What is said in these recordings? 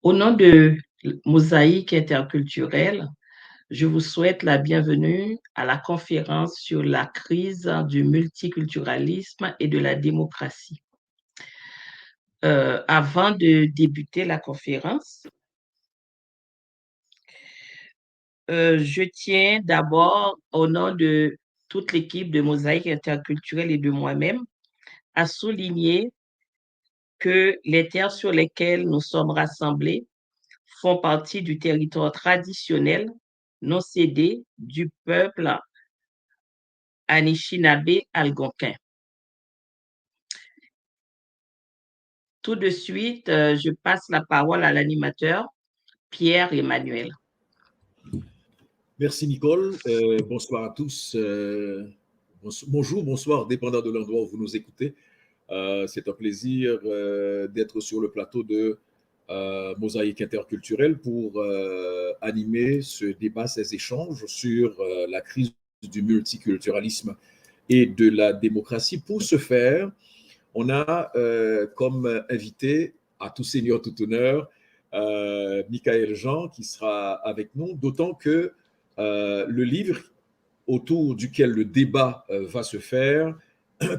Au nom de Mosaïque interculturelle, je vous souhaite la bienvenue à la conférence sur la crise du multiculturalisme et de la démocratie. Avant de débuter la conférence, je tiens d'abord, au nom de toute l'équipe de Mosaïque interculturelle et de moi-même, à souligner que les terres sur lesquelles nous sommes rassemblés font partie du territoire traditionnel non cédé du peuple Anishinaabe algonquin. Tout de suite, je passe la parole à l'animateur Pierre-Emmanuel. Merci Nicole. Bonsoir à tous. Bonjour, bonsoir, dépendant de l'endroit où vous nous écoutez. C'est un plaisir d'être sur le plateau de Mosaïque interculturelle pour animer ce débat, ces échanges sur la crise du multiculturalisme et de la démocratie. Pour ce faire, on a comme invité, à tout seigneur, tout honneur, Michaël Jean qui sera avec nous, d'autant que le livre autour duquel le débat va se faire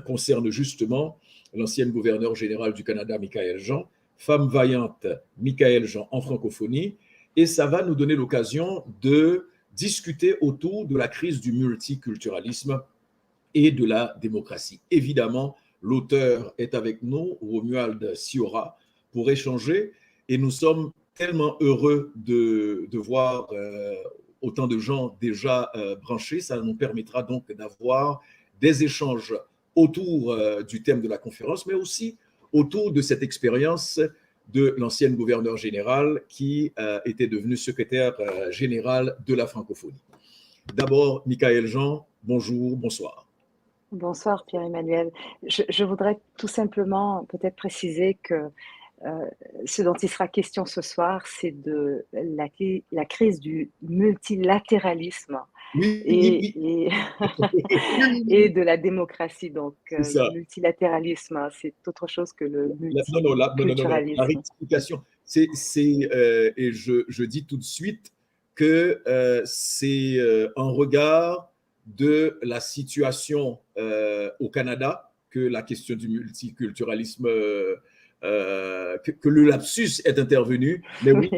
concerne justement l'ancienne gouverneure générale du Canada, Michaël Jean, femme vaillante, Michaël Jean en francophonie, et ça va nous donner l'occasion de discuter autour de la crise du multiculturalisme et de la démocratie. Évidemment, l'auteur est avec nous, Romuald Siora, pour échanger, et nous sommes tellement heureux de voir autant de gens déjà branchés. Ça nous permettra donc d'avoir des échanges autour du thème de la conférence, mais aussi autour de cette expérience de l'ancienne gouverneure générale qui était devenue secrétaire générale de la francophonie. D'abord, Michaël Jean, bonjour, bonsoir. Bonsoir Pierre-Emmanuel. Je voudrais tout simplement peut-être préciser que ce dont il sera question ce soir, c'est de la crise du multilatéralisme et de la démacratie. Donc, le multilatéralisme, c'est autre chose que le multiculturalisme. La rectification, et je dis tout de suite que c'est un regard de la situation au Canada que la question du multiculturalisme que le lapsus est intervenu, mais oui,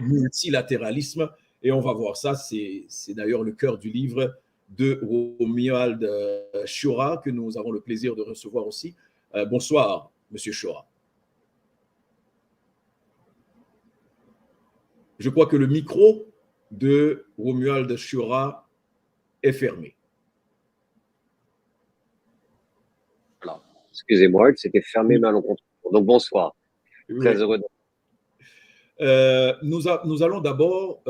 multilatéralisme, et on va voir ça, c'est d'ailleurs le cœur du livre de Romuald Siora, que nous avons le plaisir de recevoir aussi. Bonsoir, Monsieur Siora. Je crois que le micro de Romuald Siora est fermé. Voilà. Excusez-moi, c'était fermé malencontreusement. Donc bonsoir. Très heureux. Nous allons d'abord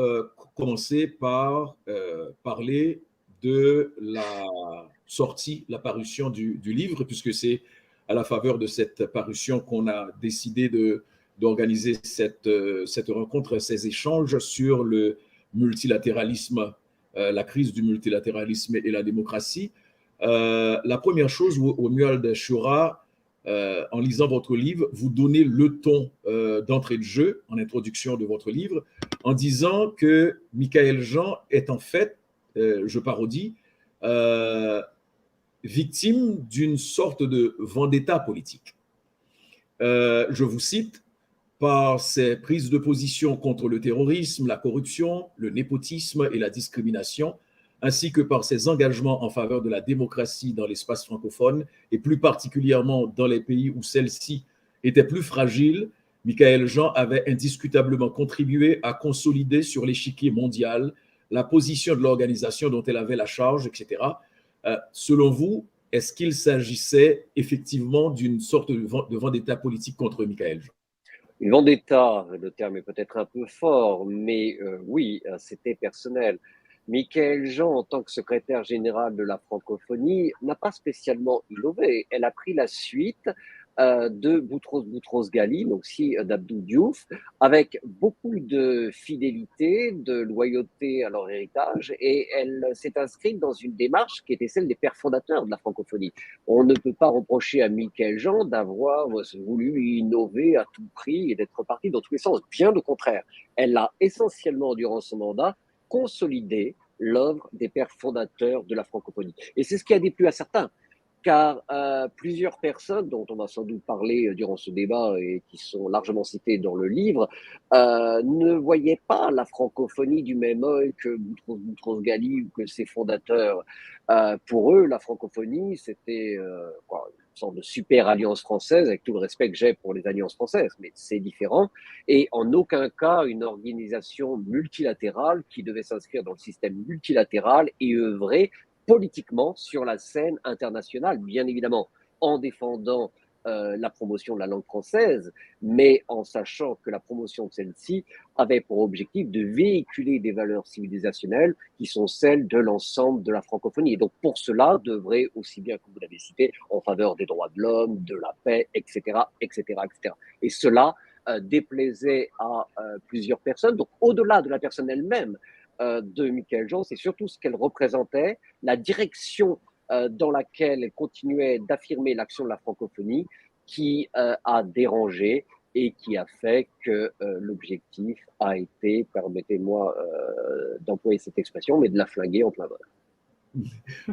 commencer par parler de la sortie, la parution du livre, puisque c'est à la faveur de cette parution qu'on a décidé d'organiser cette rencontre, ces échanges sur le multilatéralisme, la crise du multilatéralisme et la démocratie. La première chose, Romuald Siora, en lisant votre livre, vous donnez le ton d'entrée de jeu, en introduction de votre livre, en disant que Michaël Jean est en fait, je parodie, victime d'une sorte de vendetta politique. Je vous cite, par ses prises de position contre le terrorisme, la corruption, le népotisme et la discrimination, ainsi que par ses engagements en faveur de la démocratie dans l'espace francophone, et plus particulièrement dans les pays où celle-ci était plus fragile, Michaël Jean avait indiscutablement contribué à consolider sur l'échiquier mondial la position de l'organisation dont elle avait la charge, etc. Selon vous, est-ce qu'il s'agissait effectivement d'une sorte de vendetta politique contre Michaël Jean? Une vendetta, le terme est peut-être un peu fort, mais oui, c'était personnel. Michaël Jean, en tant que secrétaire général de la francophonie, n'a pas spécialement innové. Elle a pris la suite de Boutros Ghali, donc aussi d'Abdou Diouf, avec beaucoup de fidélité, de loyauté à leur héritage, et elle s'est inscrite dans une démarche qui était celle des pères fondateurs de la francophonie. On ne peut pas reprocher à Michaël Jean d'avoir voulu innover à tout prix et d'être parti dans tous les sens. Bien au contraire, elle a essentiellement, durant son mandat, consolidé l'œuvre des pères fondateurs de la francophonie. Et c'est ce qui a déplu à certains, car plusieurs personnes dont on va sans doute parler durant ce débat et qui sont largement citées dans le livre ne voyaient pas la francophonie du même œil que Boutros Ghali ou que ses fondateurs. Pour eux, la francophonie, c'était une sorte de super alliance française, avec tout le respect que j'ai pour les alliances françaises, mais c'est différent, et en aucun cas une organisation multilatérale qui devait s'inscrire dans le système multilatéral et œuvrer politiquement sur la scène internationale, bien évidemment, en défendant la promotion de la langue française, mais en sachant que la promotion de celle-ci avait pour objectif de véhiculer des valeurs civilisationnelles qui sont celles de l'ensemble de la francophonie. Et donc, pour cela, d'œuvrer aussi bien que vous l'avez cité, en faveur des droits de l'homme, de la paix, etc., etc., etc. Et cela déplaisait à plusieurs personnes. Donc, au-delà de la personne elle-même, de Michaël Jean, c'est surtout ce qu'elle représentait, la direction dans laquelle elle continuait d'affirmer l'action de la francophonie qui a dérangé et qui a fait que l'objectif a été, permettez-moi d'employer cette expression, mais de la flinguer en plein vol.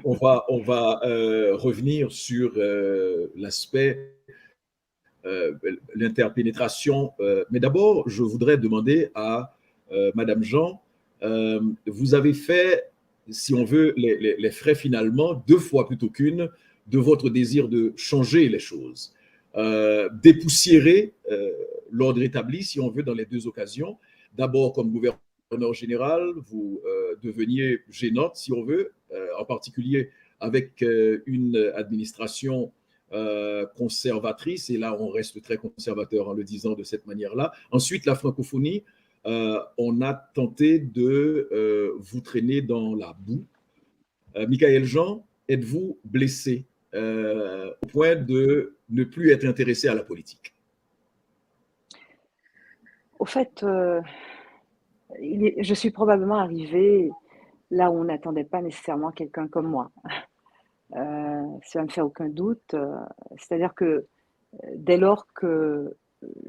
On va revenir sur l'aspect l'interpénétration. Mais d'abord, je voudrais demander à Madame Jean, vous avez fait, si on veut, les frais finalement, 2 fois plutôt qu'une, de votre désir de changer les choses, dépoussiérer l'ordre établi, si on veut, dans les 2 occasions. D'abord, comme gouverneur général, vous deveniez génote, si on veut, en particulier avec une administration conservatrice, et là on reste très conservateur en le disant de cette manière-là. Ensuite, la francophonie, on a tenté de vous traîner dans la boue. Michaël Jean, êtes-vous blessé au point de ne plus être intéressé à la politique? Au fait, je suis probablement arrivée là où on n'attendait pas nécessairement quelqu'un comme moi. Ça ne me fait aucun doute. C'est-à-dire que dès lors que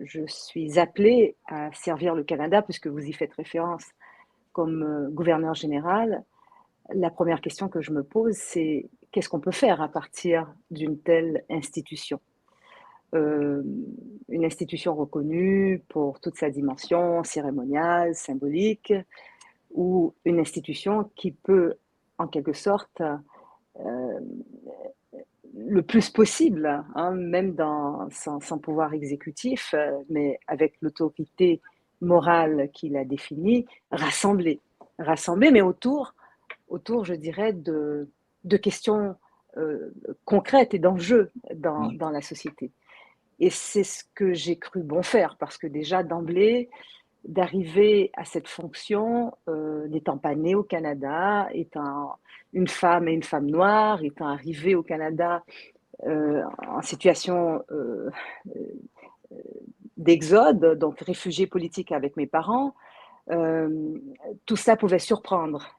je suis appelée à servir le Canada, puisque vous y faites référence comme gouverneur général, la première question que je me pose, c'est qu'est-ce qu'on peut faire à partir d'une telle institution? Une institution reconnue pour toute sa dimension cérémoniale, symbolique, ou une institution qui peut, en quelque sorte, le plus possible, hein, même sans pouvoir exécutif, mais avec l'autorité morale qu'il a définie, rassembler, mais autour, je dirais, de questions concrètes et d'enjeux dans la société. Et c'est ce que j'ai cru bon faire, parce que déjà d'emblée, d'arriver à cette fonction, n'étant pas née au Canada, étant une femme et une femme noire, étant arrivée au Canada en situation d'exode, donc réfugiée politique avec mes parents, tout cela pouvait surprendre.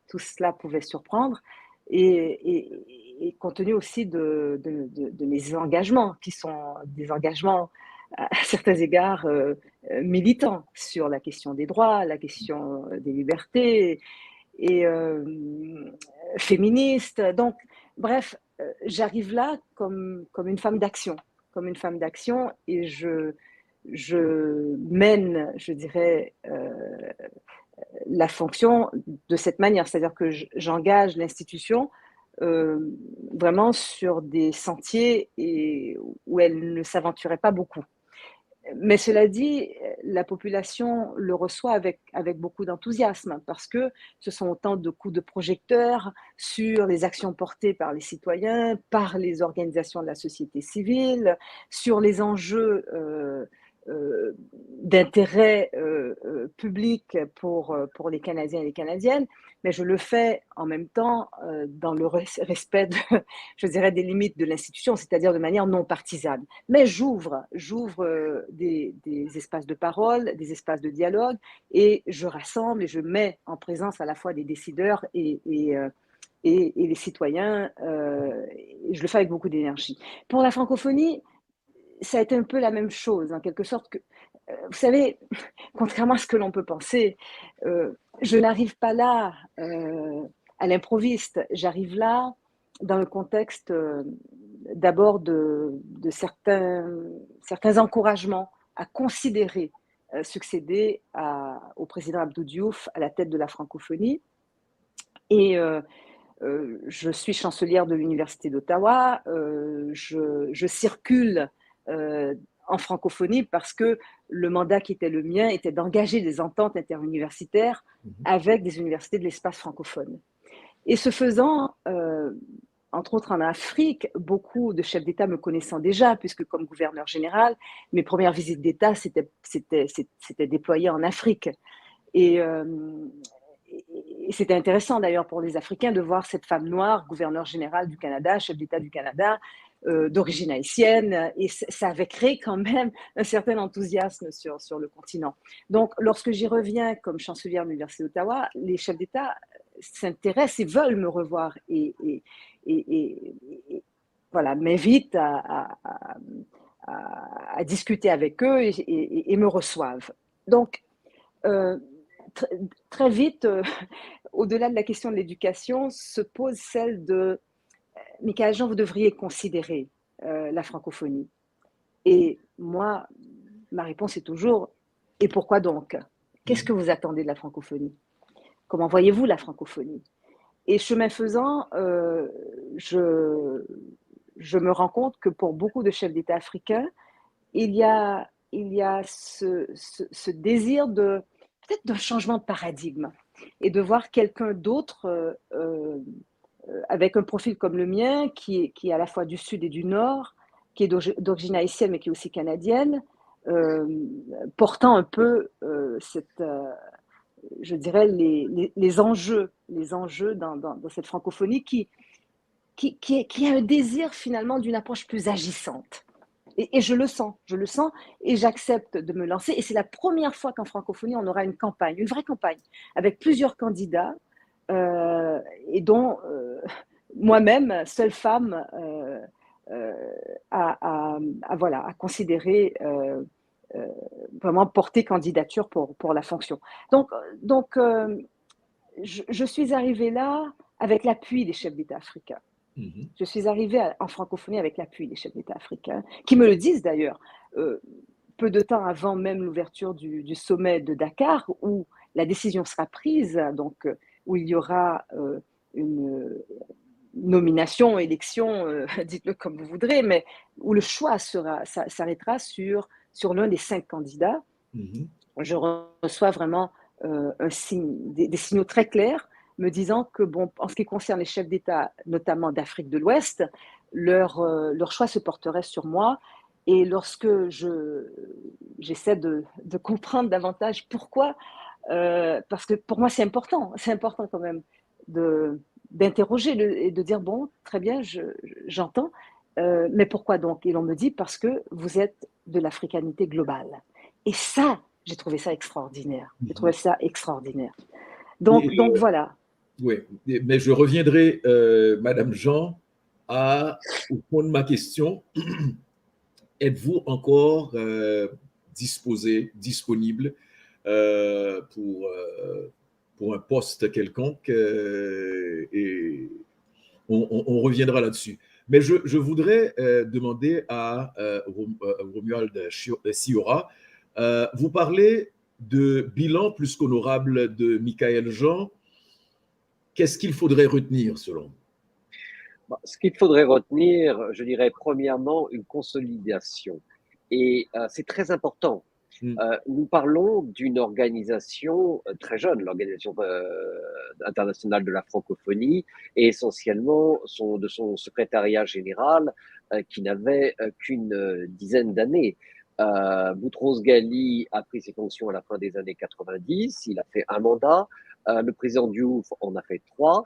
Et compte tenu aussi de mes engagements, qui sont des engagements à certains égards militants sur la question des droits, la question des libertés et féministes. Donc, bref, j'arrive là comme une femme d'action, et je mène, je dirais, la fonction de cette manière, c'est-à-dire que j'engage l'institution vraiment sur des sentiers où elle ne s'aventurait pas beaucoup. Mais cela dit, la population le reçoit avec beaucoup d'enthousiasme, parce que ce sont autant de coups de projecteur sur les actions portées par les citoyens, par les organisations de la société civile, sur les enjeux d'intérêt public pour les Canadiens et les Canadiennes, mais je le fais en même temps dans le respect, je dirais, des limites de l'institution, c'est-à-dire de manière non partisane. Mais j'ouvre des espaces de parole, des espaces de dialogue, et je rassemble et je mets en présence à la fois des décideurs et les citoyens. Je le fais avec beaucoup d'énergie. Pour la francophonie, ça a été un peu la même chose, en quelque sorte que, vous savez, contrairement à ce que l'on peut penser, je n'arrive pas là à l'improviste, j'arrive là dans le contexte d'abord de certains encouragements à considérer succéder au président Abdou Diouf à la tête de la francophonie. Et je suis chancelière de l'Université d'Ottawa, je circule en francophonie parce que le mandat qui était le mien était d'engager des ententes interuniversitaires avec des universités de l'espace francophone. Et ce faisant, entre autres en Afrique, beaucoup de chefs d'État me connaissant déjà, puisque comme gouverneur général, mes premières visites d'État s'étaient déployées en Afrique. Et c'était intéressant d'ailleurs pour les Africains de voir cette femme noire, gouverneur général du Canada, chef d'État du Canada, d'origine haïtienne, et ça avait créé quand même un certain enthousiasme sur le continent. Donc, lorsque j'y reviens comme chancelière de l'Université d'Ottawa, les chefs d'État s'intéressent et veulent me revoir et voilà, m'invitent à discuter avec eux et me reçoivent. Donc, très vite, au-delà de la question de l'éducation, se pose celle de Michaël Jean, vous devriez considérer la francophonie. Et moi, ma réponse est toujours et pourquoi donc? Qu'est-ce que vous attendez de la francophonie? Comment voyez-vous la francophonie? Et chemin faisant, je me rends compte que pour beaucoup de chefs d'État africains, il y a ce désir peut-être d'un changement de paradigme et de voir quelqu'un d'autre avec un profil comme le mien, qui est à la fois du Sud et du Nord, qui est d'origine haïtienne mais qui est aussi canadienne, portant un peu je dirais, les enjeux dans cette francophonie qui a un désir finalement d'une approche plus agissante. Et je le sens et j'accepte de me lancer. Et c'est la première fois qu'en francophonie, on aura une campagne, une vraie campagne, avec plusieurs candidats et dont moi-même, seule femme, à considérer vraiment porter candidature pour la fonction. Donc je suis arrivée là avec l'appui des chefs d'État africains. Je suis arrivée en francophonie avec l'appui des chefs d'État africains, qui me le disent d'ailleurs, peu de temps avant même l'ouverture du sommet de Dakar, où la décision sera prise, donc où il y aura une nomination, élection, dites-le comme vous voudrez, mais où le choix s'arrêtera sur l'un des 5 candidats. Je reçois vraiment des signaux très clairs me disant que, bon, en ce qui concerne les chefs d'État, notamment d'Afrique de l'Ouest, leur choix se porterait sur moi. Et lorsque j'essaie de comprendre davantage pourquoi, parce que pour moi c'est important quand même d'interroger et de dire, bon, très bien, j'entends, mais pourquoi donc? Et l'on me dit, parce que vous êtes de l'africanité globale. Et ça, j'ai trouvé ça extraordinaire. J'ai trouvé ça extraordinaire. Donc voilà. Oui, mais je reviendrai, Madame Jean, au fond de ma question. Êtes-vous encore disponible pour un poste quelconque et on reviendra là-dessus. Mais je voudrais demander à Romuald Siora, vous parlez de bilan plus qu'honorable de Michaël Jean. Qu'est-ce qu'il faudrait retenir selon vous? Ce qu'il faudrait retenir, je dirais premièrement une consolidation. Et c'est très important. Nous parlons d'une organisation très jeune, l'Organisation internationale de la francophonie, et essentiellement de son secrétariat général qui n'avait qu'une dizaine d'années. Boutros Ghali a pris ses fonctions à la fin des années 90. Il a fait un mandat. Le président Diouf en a fait 3,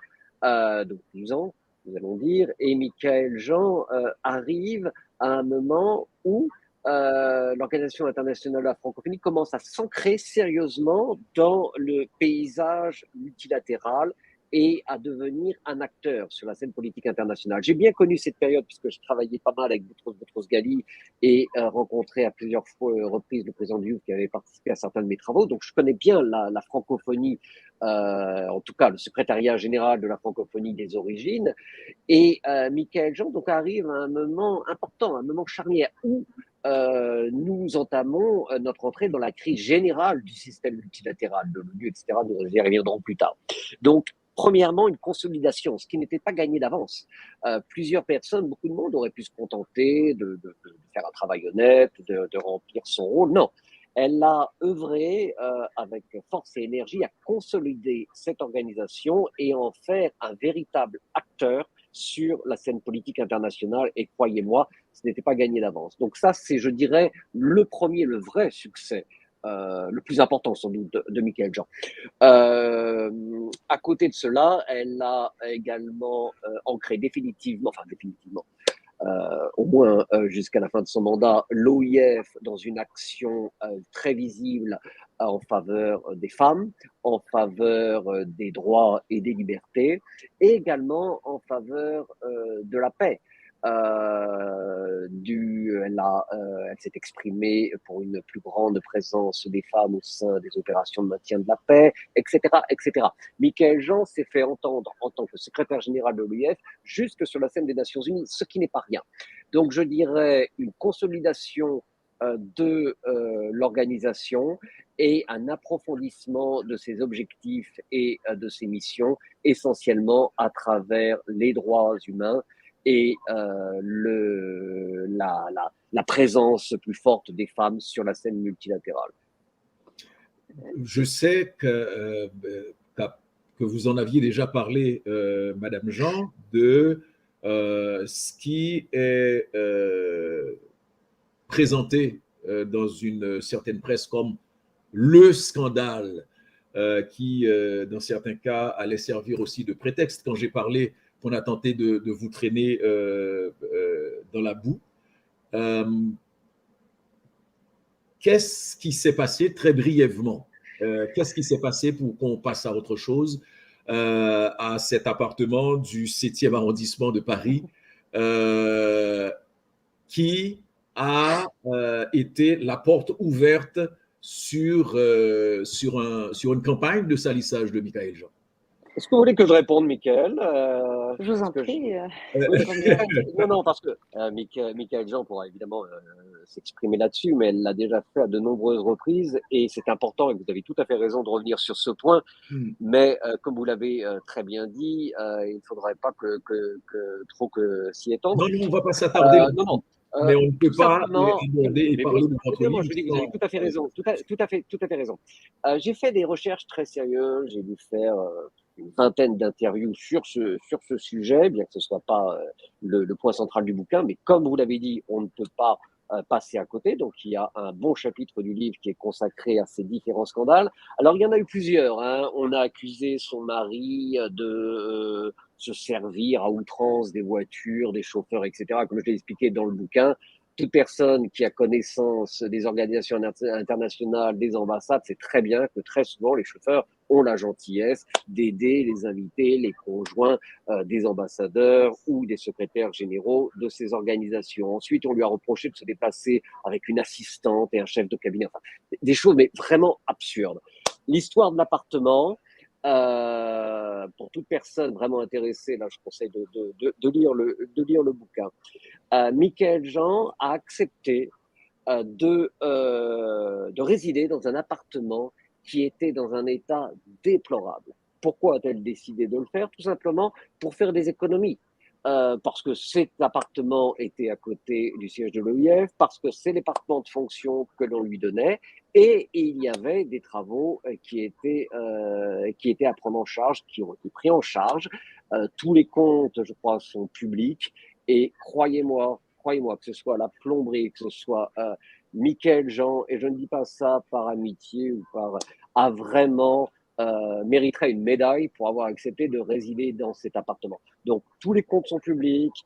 donc 12 ans, nous allons dire. Et Michaël Jean arrive à un moment où l'Organisation internationale de la francophonie commence à s'ancrer sérieusement dans le paysage multilatéral et à devenir un acteur sur la scène politique internationale. J'ai bien connu cette période puisque je travaillais pas mal avec Boutros Ghali et rencontré à plusieurs reprises le président Diouf qui avait participé à certains de mes travaux. Donc je connais bien la francophonie, en tout cas le secrétariat général de la francophonie des origines. Et Michaël Jean donc arrive à un moment important, un moment charnière où nous entamons notre entrée dans la crise générale du système multilatéral, de l'ONU, etc. Nous y reviendrons plus tard. Donc, premièrement, une consolidation, ce qui n'était pas gagné d'avance. Plusieurs personnes, beaucoup de monde aurait pu se contenter de faire un travail honnête, de remplir son rôle. Non, elle a œuvré avec force et énergie à consolider cette organisation et en faire un véritable acteur sur la scène politique internationale. Et croyez-moi, ce n'était pas gagné d'avance. Donc ça, c'est, je dirais, le premier, le vrai succès, le plus important sans doute de Michaël Jean. À côté de cela, elle a également ancré définitivement, au moins jusqu'à la fin de son mandat, l'OIF dans une action très visible en faveur des femmes, en faveur des droits et des libertés, et également en faveur de la paix. Elle s'est exprimée pour une plus grande présence des femmes au sein des opérations de maintien de la paix, etc., etc. Michaël Jean s'est fait entendre en tant que secrétaire général de l'OIF jusque sur la scène des Nations Unies, ce qui n'est pas rien. Donc, je dirais une consolidation de l'organisation et un approfondissement de ses objectifs et de ses missions, essentiellement à travers les droits humains et la présence plus forte des femmes sur la scène multilatérale. Je sais que vous en aviez déjà parlé, Madame Jean, de ce qui est présenté dans une certaine presse comme le scandale qui, dans certains cas, allait servir aussi de prétexte. Quand j'ai parlé qu'on a tenté de vous traîner dans la boue, qu'est-ce qui s'est passé très brièvement? Qu'est-ce qui s'est passé pour qu'on passe à autre chose à cet appartement du 7e arrondissement de Paris qui a été la porte ouverte sur une campagne de salissage de Michaël Jean? Est-ce que vous voulez que je réponde, Michaël? Je vous en prie. Non, parce que Michaël Jean pourra évidemment s'exprimer là-dessus, mais elle l'a déjà fait à de nombreuses reprises et c'est important et vous avez tout à fait raison de revenir sur ce point. Mais comme vous l'avez très bien dit, il ne faudrait pas trop s'y étendre. Non, on ne va pas s'attarder. Non. Mais on ne peut pas aborder et parler de votre livre. Je dis, vous avez tout à fait raison. Tout à fait raison. J'ai fait des recherches très sérieuses. J'ai dû faire une vingtaine d'interviews sur ce sujet, bien que ce soit pas le point central du bouquin. Mais comme vous l'avez dit, on ne peut pas passer à côté. Donc, il y a un bon chapitre du livre qui est consacré à ces différents scandales. Alors, il y en a eu plusieurs. Hein. On a accusé son mari de se servir à outrance des voitures, des chauffeurs, etc. Comme je l'ai expliqué dans le bouquin, toute personne qui a connaissance des organisations internationales, des ambassades, sait très bien que très souvent, les chauffeurs ont la gentillesse d'aider les invités, les conjoints des ambassadeurs ou des secrétaires généraux de ces organisations. Ensuite, on lui a reproché de se déplacer avec une assistante et un chef de cabinet. Enfin, des choses mais vraiment absurdes. L'histoire de l'appartement, pour toute personne vraiment intéressée, là, je conseille de lire le bouquin. Michaël Jean a accepté de résider dans un appartement qui était dans un état déplorable. Pourquoi a-t-elle décidé de le faire? Tout simplement pour faire des économies. Parce que cet appartement était à côté du siège de l'OIF, parce que c'est les départements de fonction que l'on lui donnait, et il y avait des travaux qui étaient à prendre en charge, qui ont été pris en charge. Tous les comptes, je crois, sont publics, et croyez-moi, que ce soit la plomberie, que ce soit Michael Jean, et je ne dis pas ça par amitié ou par, a vraiment mériterait une médaille pour avoir accepté de résider dans cet appartement. Donc tous les comptes sont publics.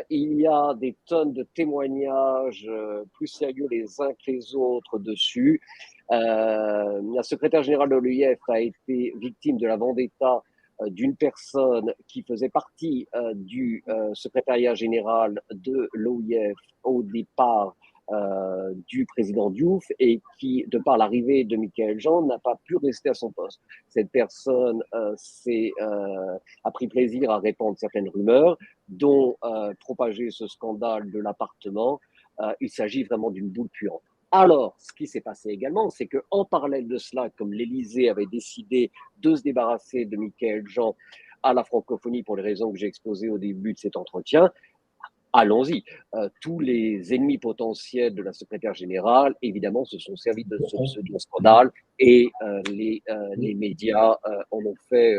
Il y a des tonnes de témoignages plus sérieux les uns que les autres dessus. La secrétaire générale de l'OIF a été victime de la vendetta d'une personne qui faisait partie du secrétariat général de l'OIF au départ du président Diouf et qui, de par l'arrivée de Michael Jean, n'a pas pu rester à son poste. Cette personne a pris plaisir à répandre certaines rumeurs, dont propager ce scandale de l'appartement. Il s'agit vraiment d'une boule puante. Alors, ce qui s'est passé également, c'est qu'en parallèle de cela, comme l'Élysée avait décidé de se débarrasser de Michael Jean à la francophonie pour les raisons que j'ai exposées au début de cet entretien, allons-y. Tous les ennemis potentiels de la secrétaire générale, évidemment, se sont servis de ce pseudo-scandale et les médias en ont fait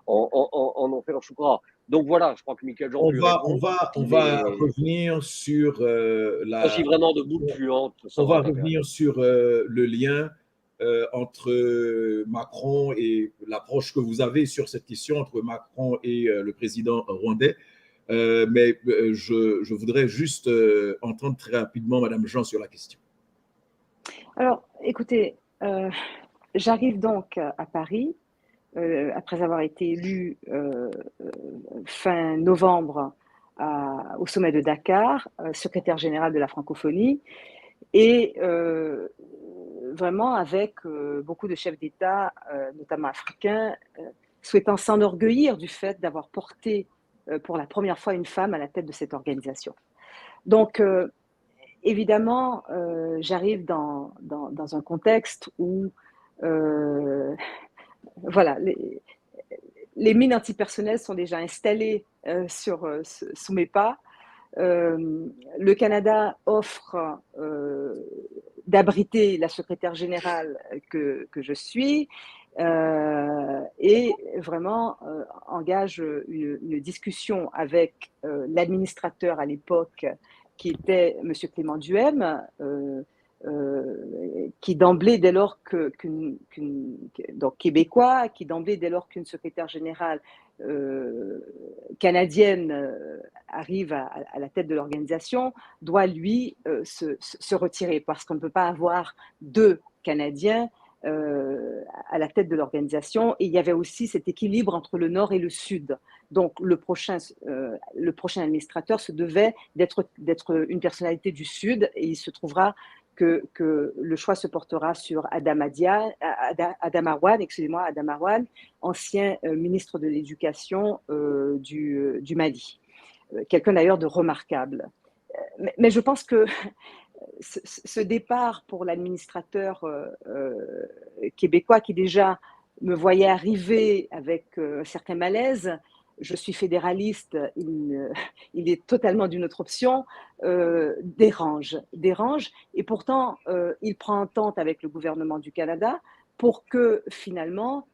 leur chou gras. Donc voilà, je crois que Michael Jean On peut va, on répondre. va, on va revenir sur Il s'agit vraiment de boules puantes. On va revenir sur le lien entre Macron et l'approche que vous avez sur cette question entre Macron et le président rwandais. Mais je voudrais juste entendre très rapidement Madame Jean sur la question. Alors, écoutez, j'arrive donc à Paris, après avoir été élue fin novembre au sommet de Dakar, secrétaire général de la francophonie, et vraiment avec beaucoup de chefs d'État, notamment africains, souhaitant s'enorgueillir du fait d'avoir porté pour la première fois une femme à la tête de cette organisation. Donc, évidemment, j'arrive dans un contexte où voilà, les mines antipersonnelles sont déjà installées sous mes pas. Le Canada offre d'abriter la secrétaire générale que je suis et vraiment engage une discussion avec l'administrateur à l'époque qui était M. Clément Duhem, qui d'emblée, dès lors donc québécois, qui d'emblée, dès lors qu'une secrétaire générale canadienne arrive à la tête de l'organisation, doit lui se retirer parce qu'on ne peut pas avoir deux Canadiens à la tête de l'organisation. Et il y avait aussi cet équilibre entre le Nord et le Sud. Donc le prochain administrateur se devait d'être une personnalité du Sud et il se trouvera que le choix se portera sur Adam Arwan, ancien ministre de l'Éducation du Mali. Quelqu'un d'ailleurs de remarquable. Mais je pense que ce départ pour l'administrateur québécois qui déjà me voyait arriver avec un certain malaise, je suis fédéraliste, il est totalement d'une autre option, dérange. Et pourtant, il prend entente avec le gouvernement du Canada pour que finalement,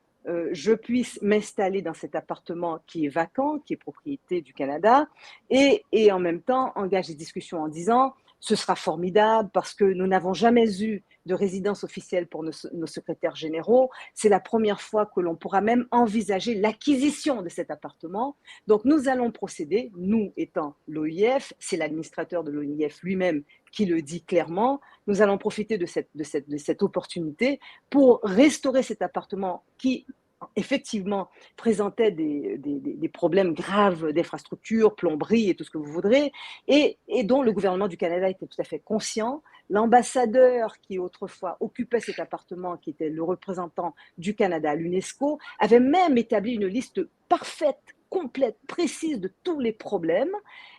je puisse m'installer dans cet appartement qui est vacant, qui est propriété du Canada, et en même temps engage des discussions en disant ce sera formidable parce que nous n'avons jamais eu de résidence officielle pour nos secrétaires généraux. C'est la première fois que l'on pourra même envisager l'acquisition de cet appartement. Donc nous allons procéder, nous étant l'OIF, c'est l'administrateur de l'OIF lui-même qui le dit clairement, nous allons profiter de cette opportunité pour restaurer cet appartement qui effectivement présentait des problèmes graves d'infrastructure, plomberie et tout ce que vous voudrez, et dont le gouvernement du Canada était tout à fait conscient. L'ambassadeur qui autrefois occupait cet appartement, qui était le représentant du Canada à l'UNESCO, avait même établi une liste parfaite, complète, précise de tous les problèmes,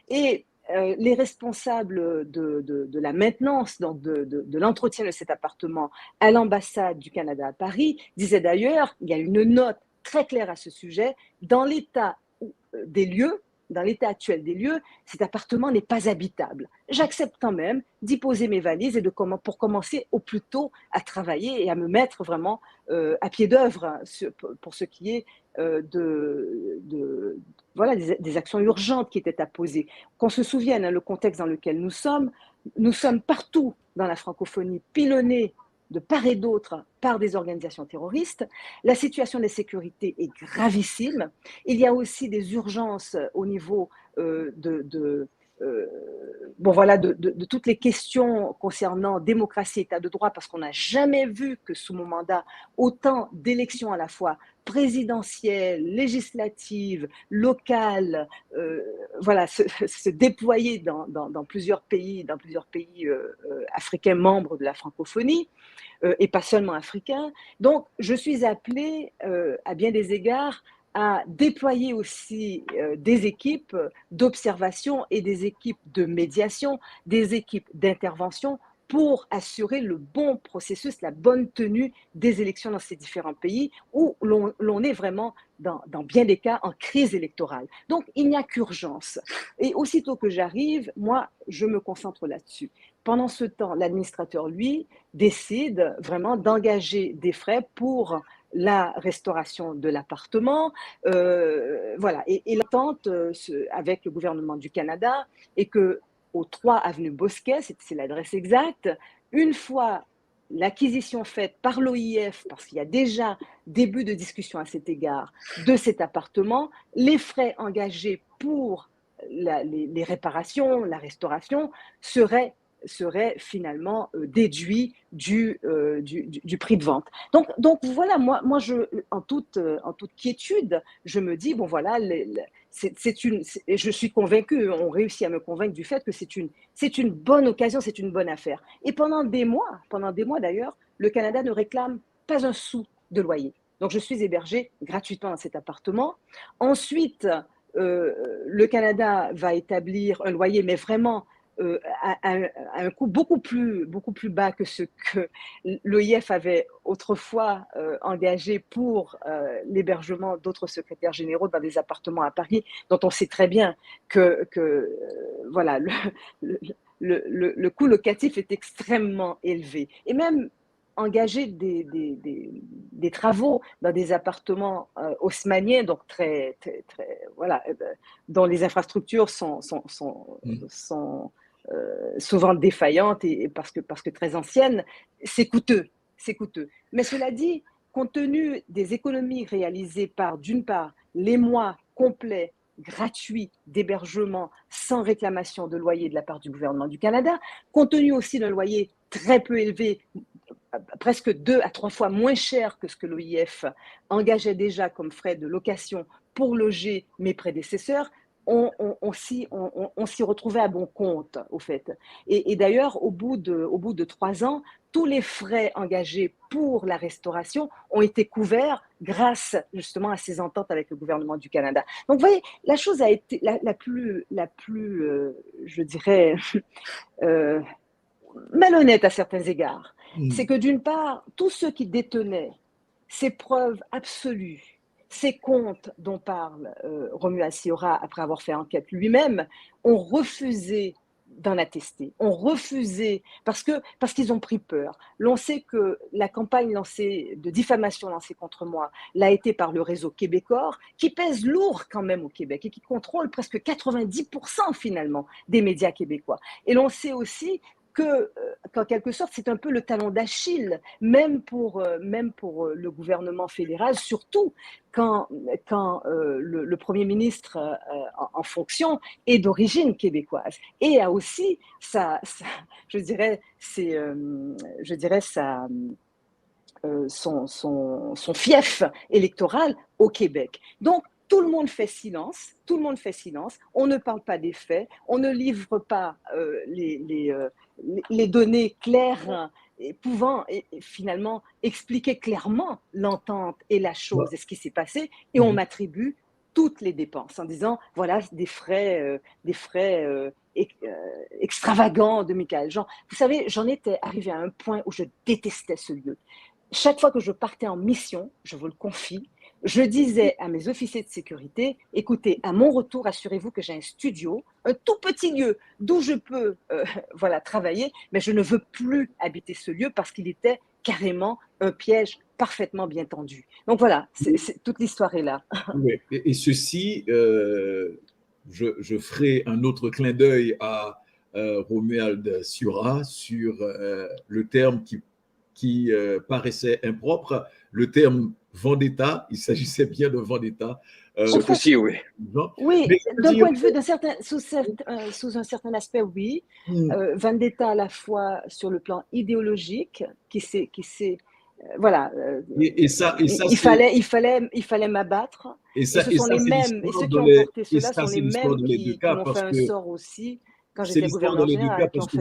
et les responsables de la maintenance, donc de l'entretien de cet appartement à l'ambassade du Canada à Paris disaient d'ailleurs, il y a une note très claire à ce sujet, dans l'état des lieux, dans l'état actuel des lieux, cet appartement n'est pas habitable. J'accepte quand même d'y poser mes valises et pour commencer au plus tôt à travailler et à me mettre vraiment à pied d'œuvre pour ce qui est des actions urgentes qui étaient à poser. Qu'on se souvienne, le contexte dans lequel nous sommes partout dans la francophonie pilonnés de part et d'autre par des organisations terroristes. La situation de sécurité est gravissime. Il y a aussi des urgences au niveau de toutes les questions concernant démocratie, état de droit, parce qu'on n'a jamais vu que sous mon mandat, autant d'élections à la fois présidentielles, législatives, locales, se déployer dans plusieurs pays, africains membres de la francophonie, et pas seulement africains. Donc, je suis appelée, à bien des égards, à déployer aussi des équipes d'observation et des équipes de médiation, des équipes d'intervention pour assurer le bon processus, la bonne tenue des élections dans ces différents pays où l'on est vraiment, dans bien des cas, en crise électorale. Donc, il n'y a qu'urgence. Et aussitôt que j'arrive, moi, je me concentre là-dessus. Pendant ce temps, l'administrateur, lui, décide vraiment d'engager des frais pour la restauration de l'appartement, et l'attente avec le gouvernement du Canada est que au 3 avenue Bosquet, c'est l'adresse exacte, une fois l'acquisition faite par l'OIF, parce qu'il y a déjà début de discussion à cet égard, de cet appartement, les frais engagés pour les réparations, la restauration seraient finalement déduit du prix de vente. Donc voilà, moi en toute quiétude, je me dis, bon voilà, je suis convaincue, on réussit à me convaincre du fait que c'est une bonne occasion, c'est une bonne affaire. Et pendant des mois d'ailleurs, le Canada ne réclame pas un sou de loyer. Donc je suis hébergée gratuitement dans cet appartement. Ensuite, le Canada va établir un loyer, mais vraiment à un coût beaucoup plus bas que ce que l'OIF avait autrefois engagé pour l'hébergement d'autres secrétaires généraux dans des appartements à Paris, dont on sait très bien que le coût locatif est extrêmement élevé. Et même engager des travaux dans des appartements haussmanniens, donc dont les infrastructures sont souvent défaillantes et parce que très anciennes, c'est coûteux. Mais cela dit, compte tenu des économies réalisées par, d'une part, les mois complets gratuits d'hébergement sans réclamation de loyer de la part du gouvernement du Canada, compte tenu aussi d'un loyer très peu élevé, presque 2 à 3 fois moins cher que ce que l'OIF engageait déjà comme frais de location pour loger mes prédécesseurs, on s'y retrouvait à bon compte, au fait. Et d'ailleurs, au bout de 3 ans, tous les frais engagés pour la restauration ont été couverts grâce justement à ces ententes avec le gouvernement du Canada. Donc, vous voyez, la chose a été la plus je dirais, malhonnête à certains égards. C'est que d'une part, tous ceux qui détenaient ces preuves absolues, ces comptes dont parle Romuald Siora après avoir fait enquête lui-même, ont refusé d'en attester, ont refusé parce qu'ils ont pris peur. L'on sait que la campagne de diffamation lancée contre moi l'a été par le réseau Québécois, qui pèse lourd quand même au Québec et qui contrôle presque 90% finalement des médias québécois. Et l'on sait aussi qu'en quelque sorte, c'est un peu le talon d'Achille, même pour le gouvernement fédéral, surtout quand le Premier ministre en fonction est d'origine québécoise et a aussi son fief électoral au Québec. Donc, tout le monde fait silence, on ne parle pas des faits, on ne livre pas les données claires pouvant finalement expliquer clairement l'entente et la chose et ce qui s'est passé, et on m'attribue toutes les dépenses en disant voilà des frais extravagants de Michaël Jean. Vous savez, j'en étais arrivée à un point où je détestais ce lieu. Chaque fois que je partais en mission, je vous le confie, je disais à mes officiers de sécurité, écoutez, à mon retour, assurez-vous que j'ai un studio, un tout petit lieu d'où je peux travailler, mais je ne veux plus habiter ce lieu parce qu'il était carrément un piège parfaitement bien tendu. Donc voilà, toute l'histoire est là. Oui. Et ceci, je ferai un autre clin d'œil à Romuald Siura sur le terme qui paraissait impropre, le terme vendetta. Il s'agissait bien de vendetta. Cette fois-ci, oui. Oui, d'un point de vue, sous un certain aspect, oui. Vendetta à la fois sur le plan idéologique, voilà. Il fallait m'abattre. Et ce sont les mêmes, et ceux qui ont porté cela sont les mêmes qui m'ont fait un sort aussi quand j'étais gouverneur général. Parce que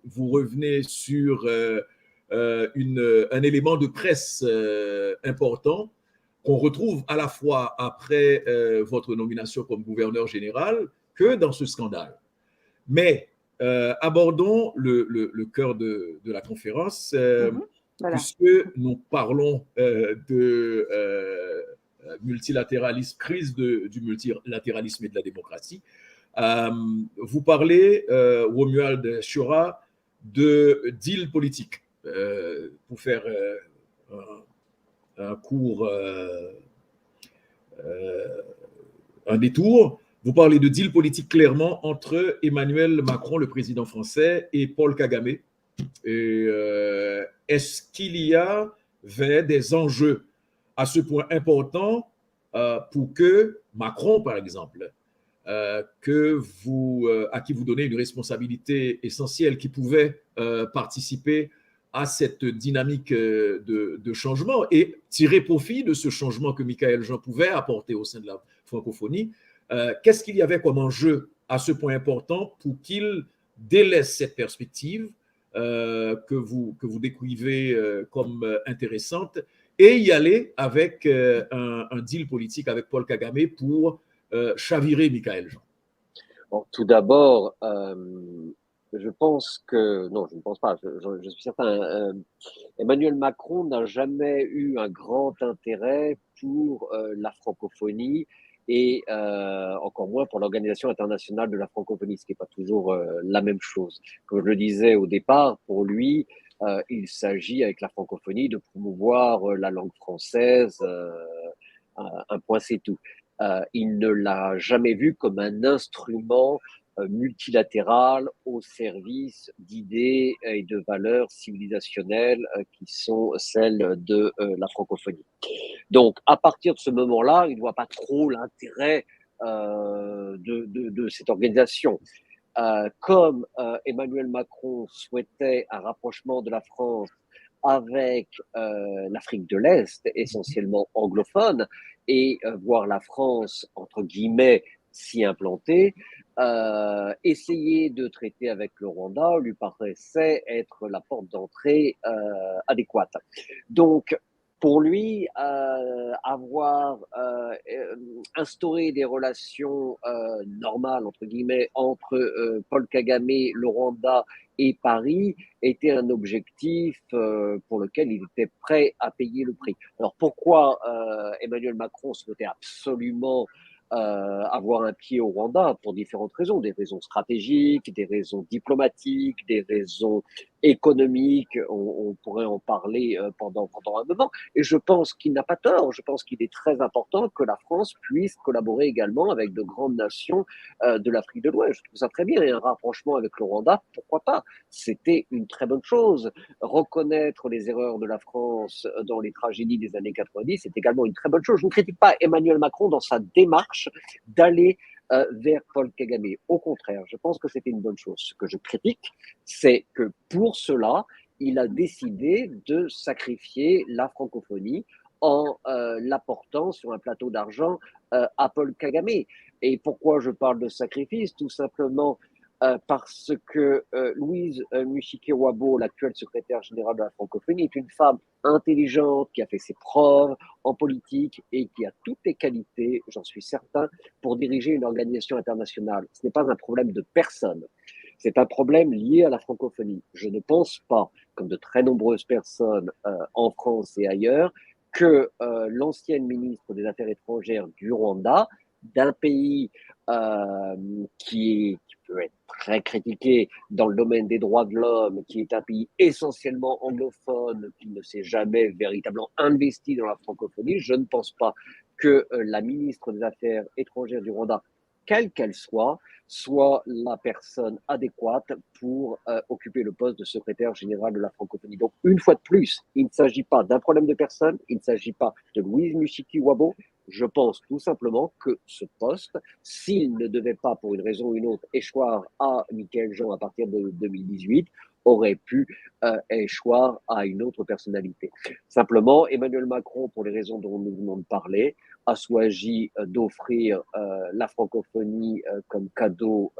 vous revenez sur un élément de presse important qu'on retrouve à la fois après votre nomination comme gouverneur général que dans ce scandale. Mais abordons le cœur de la conférence, voilà. Puisque nous parlons de multilatéralisme, crise du multilatéralisme et de la démocratie. Vous parlez, Romuald Siura, de deal politique. Pour faire un court, un détour, vous parlez de deal politique clairement entre Emmanuel Macron, le président français, et Paul Kagame. Est-ce qu'il y avait des enjeux à ce point importants pour que Macron, par exemple, à qui vous donnez une responsabilité essentielle, qui pouvait participer à cette dynamique de changement et tirer profit de ce changement que Michaël Jean pouvait apporter au sein de la francophonie, qu'est-ce qu'il y avait comme enjeu à ce point important pour qu'il délaisse cette perspective que vous décrivez comme intéressante et y aller avec un deal politique avec Paul Kagame pour chavirer Michaël Jean? Bon, tout d'abord, je pense que, non, je ne pense pas, je suis certain, Emmanuel Macron n'a jamais eu un grand intérêt pour la francophonie et encore moins pour l'Organisation internationale de la francophonie, ce qui n'est pas toujours la même chose. Comme je le disais au départ, pour lui, il s'agit avec la francophonie de promouvoir la langue française, un point c'est tout. Il ne l'a jamais vu comme un instrument multilatéral au service d'idées et de valeurs civilisationnelles qui sont celles de la francophonie. Donc, à partir de ce moment-là, il ne voit pas trop l'intérêt de cette organisation. Comme Emmanuel Macron souhaitait un rapprochement de la France avec l'Afrique de l'Est, essentiellement anglophone, et voir la France, entre guillemets, s'y implanter, essayer de traiter avec le Rwanda lui paraissait être la porte d'entrée adéquate. Donc, pour lui, avoir instauré des relations normales, entre guillemets, entre Paul Kagame, le Rwanda et Paris était un objectif pour lequel il était prêt à payer le prix. Alors pourquoi Emmanuel Macron souhaitait absolument avoir un pied au Rwanda? Pour différentes raisons, des raisons stratégiques, des raisons diplomatiques, des raisons économiques, on pourrait en parler pendant un moment, et je pense qu'il n'a pas tort. Je pense qu'il est très important que la France puisse collaborer également avec de grandes nations de l'Afrique de l'Ouest. Je trouve ça très bien, et un rapprochement avec le Rwanda, pourquoi pas? C'était une très bonne chose. Reconnaître les erreurs de la France dans les tragédies des années 90, c'est également une très bonne chose. Je ne critique pas Emmanuel Macron dans sa démarche d'aller vers Paul Kagame. Au contraire, je pense que c'était une bonne chose. Ce que je critique, c'est que pour cela, il a décidé de sacrifier la francophonie en l'apportant sur un plateau d'argent à Paul Kagame. Et pourquoi je parle de sacrifice? Tout simplement parce que Louise Mushikiwabo, l'actuelle secrétaire générale de la francophonie, est une femme intelligente, qui a fait ses preuves en politique et qui a toutes les qualités, j'en suis certain, pour diriger une organisation internationale. Ce n'est pas un problème de personne. C'est un problème lié à la francophonie. Je ne pense pas, comme de très nombreuses personnes en France et ailleurs, que l'ancienne ministre des Affaires étrangères du Rwanda, d'un pays qui peut être très critiqué dans le domaine des droits de l'homme, qui est un pays essentiellement anglophone, qui ne s'est jamais véritablement investi dans la francophonie, je ne pense pas que la ministre des Affaires étrangères du Rwanda quelle qu'elle soit la personne adéquate pour occuper le poste de secrétaire général de la francophonie. Donc, une fois de plus, il ne s'agit pas d'un problème de personne, il ne s'agit pas de Louise Mushiki-Wabo. Je pense tout simplement que ce poste, s'il ne devait pas, pour une raison ou une autre, échoir à Michaël Jean à partir de 2018, aurait pu échoir à une autre personnalité. Simplement, Emmanuel Macron, pour les raisons dont nous venons de parler, a choisi d'offrir la francophonie comme cadeau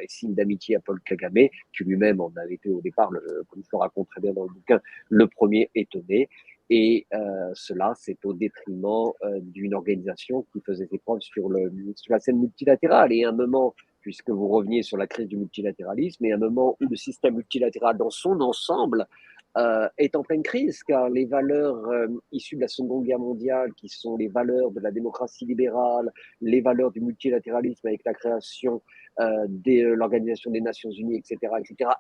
et signe d'amitié à Paul Kagame, qui lui-même en avait été au départ, comme je le raconte très bien dans le bouquin, le premier étonné. Et cela, c'est au détriment d'une organisation qui faisait ses preuves sur la scène multilatérale. Et à un moment, puisque vous reveniez sur la crise du multilatéralisme, et à un moment où le système multilatéral dans son ensemble est en pleine crise, car les valeurs issues de la Seconde Guerre mondiale, qui sont les valeurs de la démocratie libérale, les valeurs du multilatéralisme avec la création de l'Organisation des Nations Unies, etc.,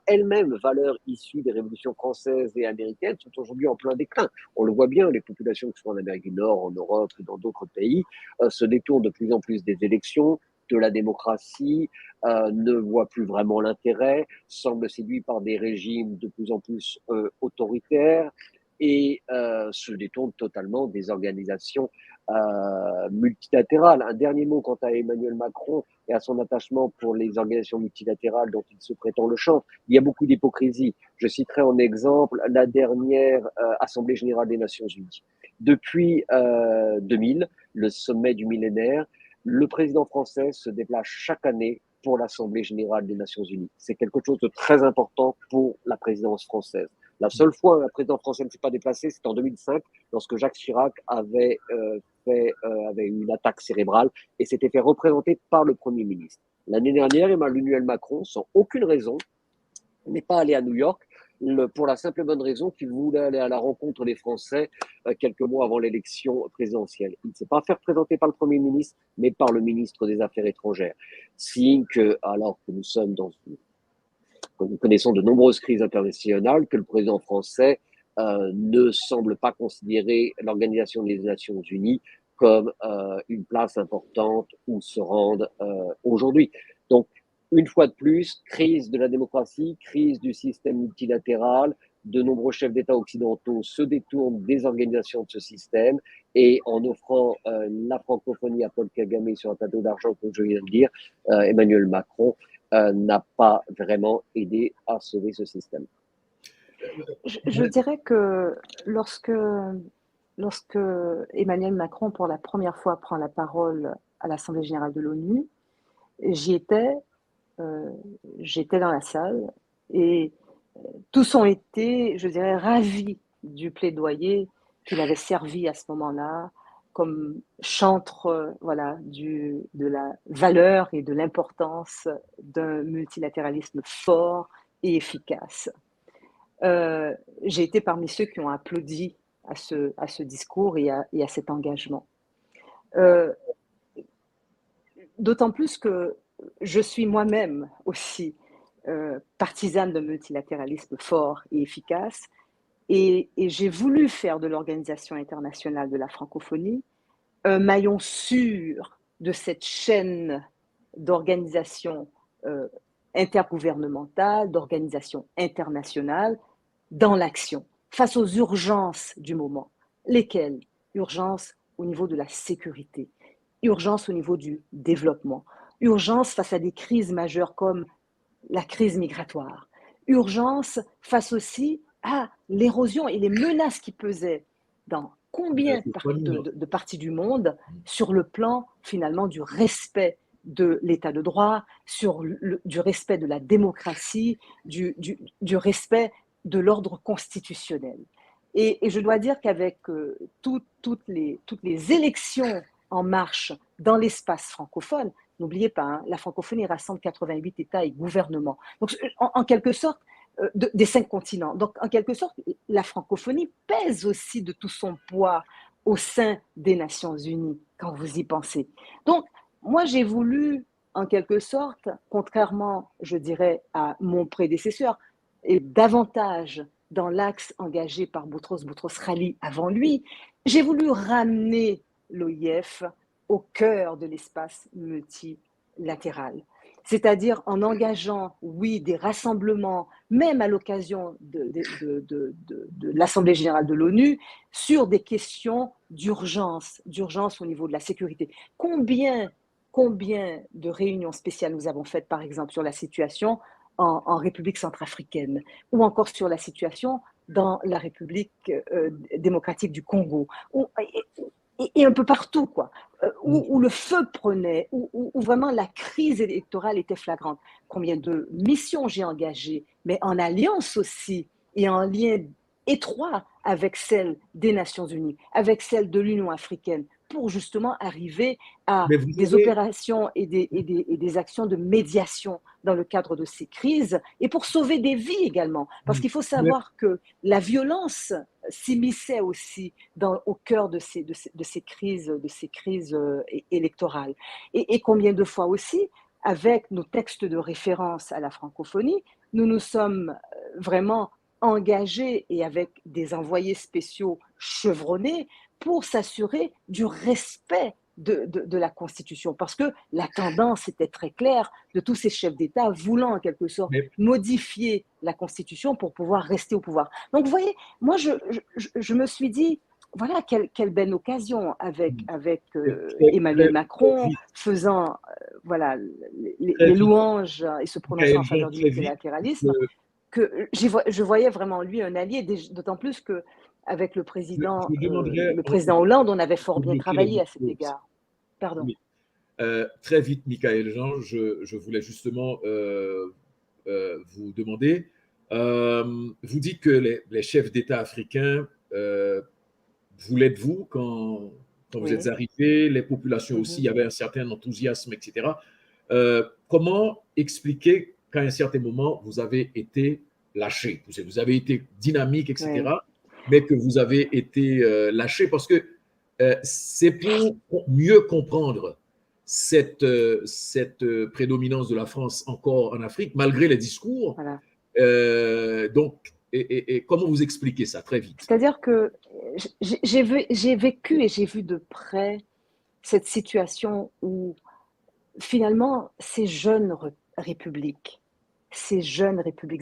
elles-mêmes valeurs issues des révolutions françaises et américaines, sont aujourd'hui en plein déclin. On le voit bien, les populations, que ce soit en Amérique du Nord, en Europe ou dans d'autres pays, se détournent de plus en plus des élections, de la démocratie, ne voient plus vraiment l'intérêt, semblent séduits par des régimes de plus en plus autoritaires et se détournent totalement des organisations multilatérales. Un dernier mot quant à Emmanuel Macron et à son attachement pour les organisations multilatérales dont il se prétend le chantre. Il y a beaucoup d'hypocrisie. Je citerai en exemple la dernière Assemblée générale des Nations Unies. Depuis 2000, le sommet du millénaire, le président français se déplace chaque année pour l'Assemblée générale des Nations Unies. C'est quelque chose de très important pour la présidence française. La seule fois où la présidence française ne s'est pas déplacée, c'est en 2005, lorsque Jacques Chirac avait eu une attaque cérébrale et s'était fait représenter par le Premier ministre. L'année dernière, Emmanuel Macron, sans aucune raison, n'est pas allé à New York pour la simple et bonne raison qu'il voulait aller à la rencontre des Français quelques mois avant l'élection présidentielle. Il ne s'est pas fait représenter par le Premier ministre, mais par le ministre des Affaires étrangères. Signe que, alors que nous connaissons de nombreuses crises internationales, que le président français ne semble pas considérer l'Organisation des Nations Unies comme une place importante où se rendent aujourd'hui. Donc, une fois de plus, crise de la démocratie, crise du système multilatéral. De nombreux chefs d'État occidentaux se détournent des organisations de ce système et en offrant la francophonie à Paul Kagame sur un plateau d'argent, comme je viens de dire, Emmanuel Macron n'a pas vraiment aidé à sauver ce système. Je dirais que lorsque Emmanuel Macron, pour la première fois, prend la parole à l'Assemblée générale de l'ONU, j'étais dans la salle et tous ont été, je dirais, ravis du plaidoyer qu'il avait servi à ce moment-là comme chantre de la valeur et de l'importance d'un multilatéralisme fort et efficace. J'ai été parmi ceux qui ont applaudi à ce discours et à cet engagement. D'autant plus que je suis moi-même aussi partisane d'un multilatéralisme fort et efficace, et j'ai voulu faire de l'Organisation internationale de la francophonie un maillon sûr de cette chaîne d'organisations intergouvernementales, d'organisations internationales dans l'action, face aux urgences du moment. Lesquelles? Urgence au niveau de la sécurité, urgence au niveau du développement, urgence face à des crises majeures comme la crise migratoire, urgence face aussi à l'érosion et les menaces qui pesaient dans combien de parties du monde sur le plan finalement du respect de l'état de droit, du respect de la démocratie, du respect de l'ordre constitutionnel. Et je dois dire qu'avec toutes les élections en marche dans l'espace francophone, n'oubliez pas, hein, la francophonie rassemble 88 États et gouvernements. Donc, en quelque sorte, des 5 continents. Donc, en quelque sorte, la francophonie pèse aussi de tout son poids au sein des Nations Unies, quand vous y pensez. Donc, moi, j'ai voulu, en quelque sorte, contrairement, je dirais, à mon prédécesseur, et davantage dans l'axe engagé par Boutros Boutros-Ghali avant lui, j'ai voulu ramener l'OIF au cœur de l'espace latérale. C'est-à-dire en engageant, oui, des rassemblements, même à l'occasion de l'Assemblée générale de l'ONU, sur des questions d'urgence au niveau de la sécurité. Combien de réunions spéciales nous avons faites, par exemple, sur la situation en République centrafricaine, ou encore sur la situation dans la République démocratique du Congo, et un peu partout, quoi, où le feu prenait, où vraiment la crise électorale était flagrante. Combien de missions j'ai engagées, mais en alliance aussi, et en lien étroit avec celle des Nations Unies, avec celle de l'Union africaine, pour justement arriver à Mais vous des avez, opérations et des actions de médiation dans le cadre de ces crises, et pour sauver des vies également. Parce qu'il faut mais, savoir que la violence s'immisçait aussi au cœur de ces crises, électorales. Et combien de fois aussi, avec nos textes de référence à la francophonie, nous nous sommes vraiment engagés et avec des envoyés spéciaux chevronnés pour s'assurer du respect de la Constitution. Parce que la tendance était très claire de tous ces chefs d'État voulant en quelque sorte mais modifier la Constitution pour pouvoir rester au pouvoir. Donc vous voyez, moi je me suis dit, voilà, quelle belle occasion avec Emmanuel très Macron vite, faisant voilà, très les vite, louanges et se prononçant en Michael Jean, faveur du très vite, multilatéralisme, que je voyais vraiment en lui un allié, d'autant plus que avec je demanderais, le président Hollande, on avait fort de bien bloquer les travaillé à cet micros. égard. Pardon. Oui. Très vite, Michael Jean, je voulais justement vous demander, vous dites que les chefs d'État africains voulaient de vous quand vous êtes Oui. arrivé, les populations aussi, il Mhm. y avait un certain enthousiasme, etc. Comment expliquer qu'à un certain moment, vous avez été lâché, vous avez été dynamique, Oui. etc., mais que vous avez été lâché parce que c'est pour mieux comprendre cette prédominance de la France encore en Afrique, malgré les discours. Voilà. Donc, et comment vous expliquez ça très vite? C'est-à-dire que j'ai vécu et j'ai vu de près cette situation où finalement ces jeunes républiques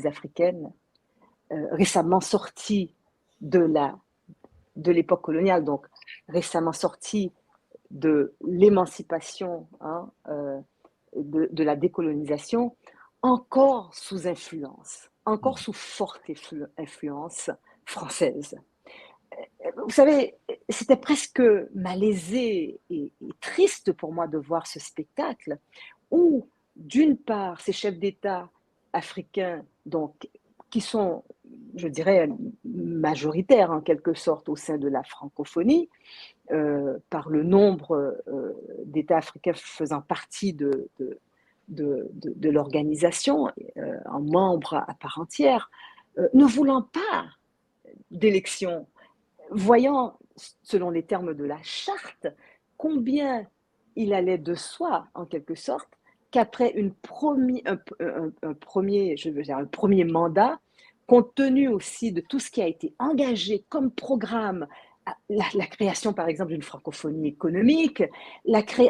africaines, récemment sorties de l'époque coloniale, donc récemment sorties de l'émancipation, de la décolonisation, encore sous influence, encore sous forte influence française. Vous savez, c'était presque malaisé et triste pour moi de voir ce spectacle où, d'une part, ces chefs d'État africains, donc, qui sont, je dirais, majoritaires en quelque sorte au sein de la francophonie, par le nombre d'États africains faisant partie de l'organisation, en membres à part entière, ne voulant pas d'élection, voyant, selon les termes de la charte, combien il allait de soi, en quelque sorte, qu'après un premier mandat, compte tenu aussi de tout ce qui a été engagé comme programme, la création, par exemple, d'une francophonie économique,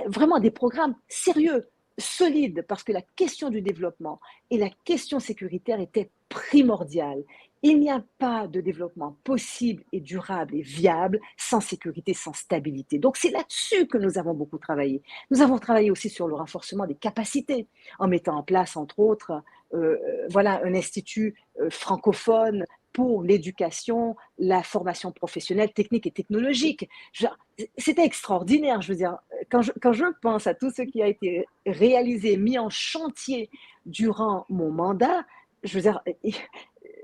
vraiment des programmes sérieux, solides, parce que la question du développement et la question sécuritaire étaient primordiales. Il n'y a pas de développement possible et durable et viable sans sécurité, sans stabilité. Donc c'est là-dessus que nous avons beaucoup travaillé. Nous avons travaillé aussi sur le renforcement des capacités, en mettant en place, entre autres, voilà, un institut francophone pour l'éducation, la formation professionnelle, technique et technologique. C'était extraordinaire, je veux dire. Quand je pense à tout ce qui a été réalisé, mis en chantier durant mon mandat, je veux dire,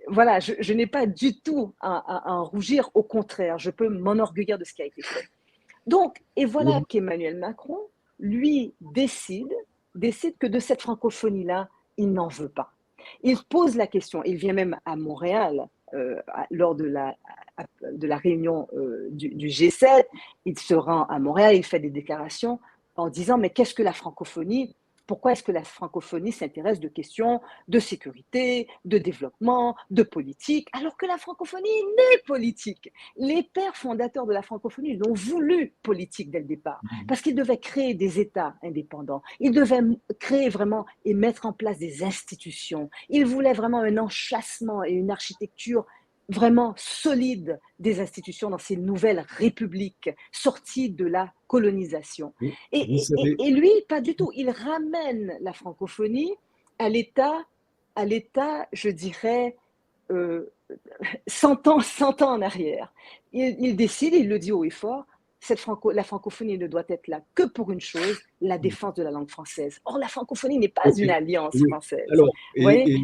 voilà, je n'ai pas du tout à en rougir, au contraire, je peux m'enorgueillir de ce qui a été fait. Donc, et voilà qu'Emmanuel Macron, lui, décide que de cette francophonie-là, il n'en veut pas. Il pose la question, il vient même à Montréal lors de la réunion du G7, il se rend à Montréal, il fait des déclarations en disant, mais qu'est-ce que la francophonie? Pourquoi est-ce que la francophonie s'intéresse de questions de sécurité, de développement, de politique, alors que la francophonie n'est politique? Les pères fondateurs de la francophonie l'ont voulu politique dès le départ, parce qu'ils devaient créer des États indépendants. Ils devaient créer vraiment et mettre en place des institutions. Ils voulaient vraiment un enchâssement et une architecture vraiment solide des institutions dans ces nouvelles républiques sorties de la colonisation. Et lui, pas du tout. Il ramène la francophonie à l'état, je dirais, 100 ans en arrière. Il décide, il le dit haut et fort, la francophonie ne doit être là que pour une chose, la défense de la langue française. Or, la francophonie n'est pas une alliance française. Alors, vous voyez?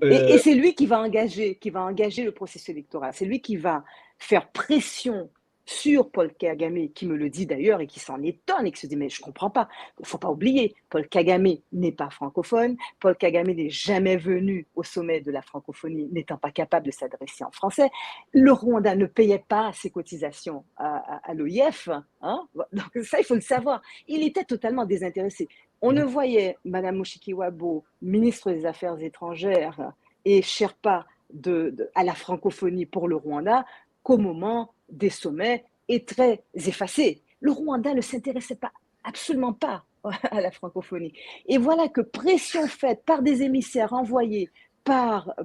Et c'est lui qui va engager le processus électoral. C'est lui qui va faire pression sur Paul Kagame, qui me le dit d'ailleurs et qui s'en étonne et qui se dit mais je comprends pas. Il ne faut pas oublier, Paul Kagame n'est pas francophone. Paul Kagame n'est jamais venu au sommet de la francophonie, n'étant pas capable de s'adresser en français. Le Rwanda ne payait pas ses cotisations à l'OIF. Hein, donc ça, il faut le savoir. Il était totalement désintéressé. On ne voyait Mme Mushikiwabo, ministre des Affaires étrangères et Sherpa à la francophonie pour le Rwanda qu'au moment des sommets et très effacés. Le Rwanda ne s'intéressait absolument pas à la francophonie. Et voilà que pression faite par des émissaires envoyés par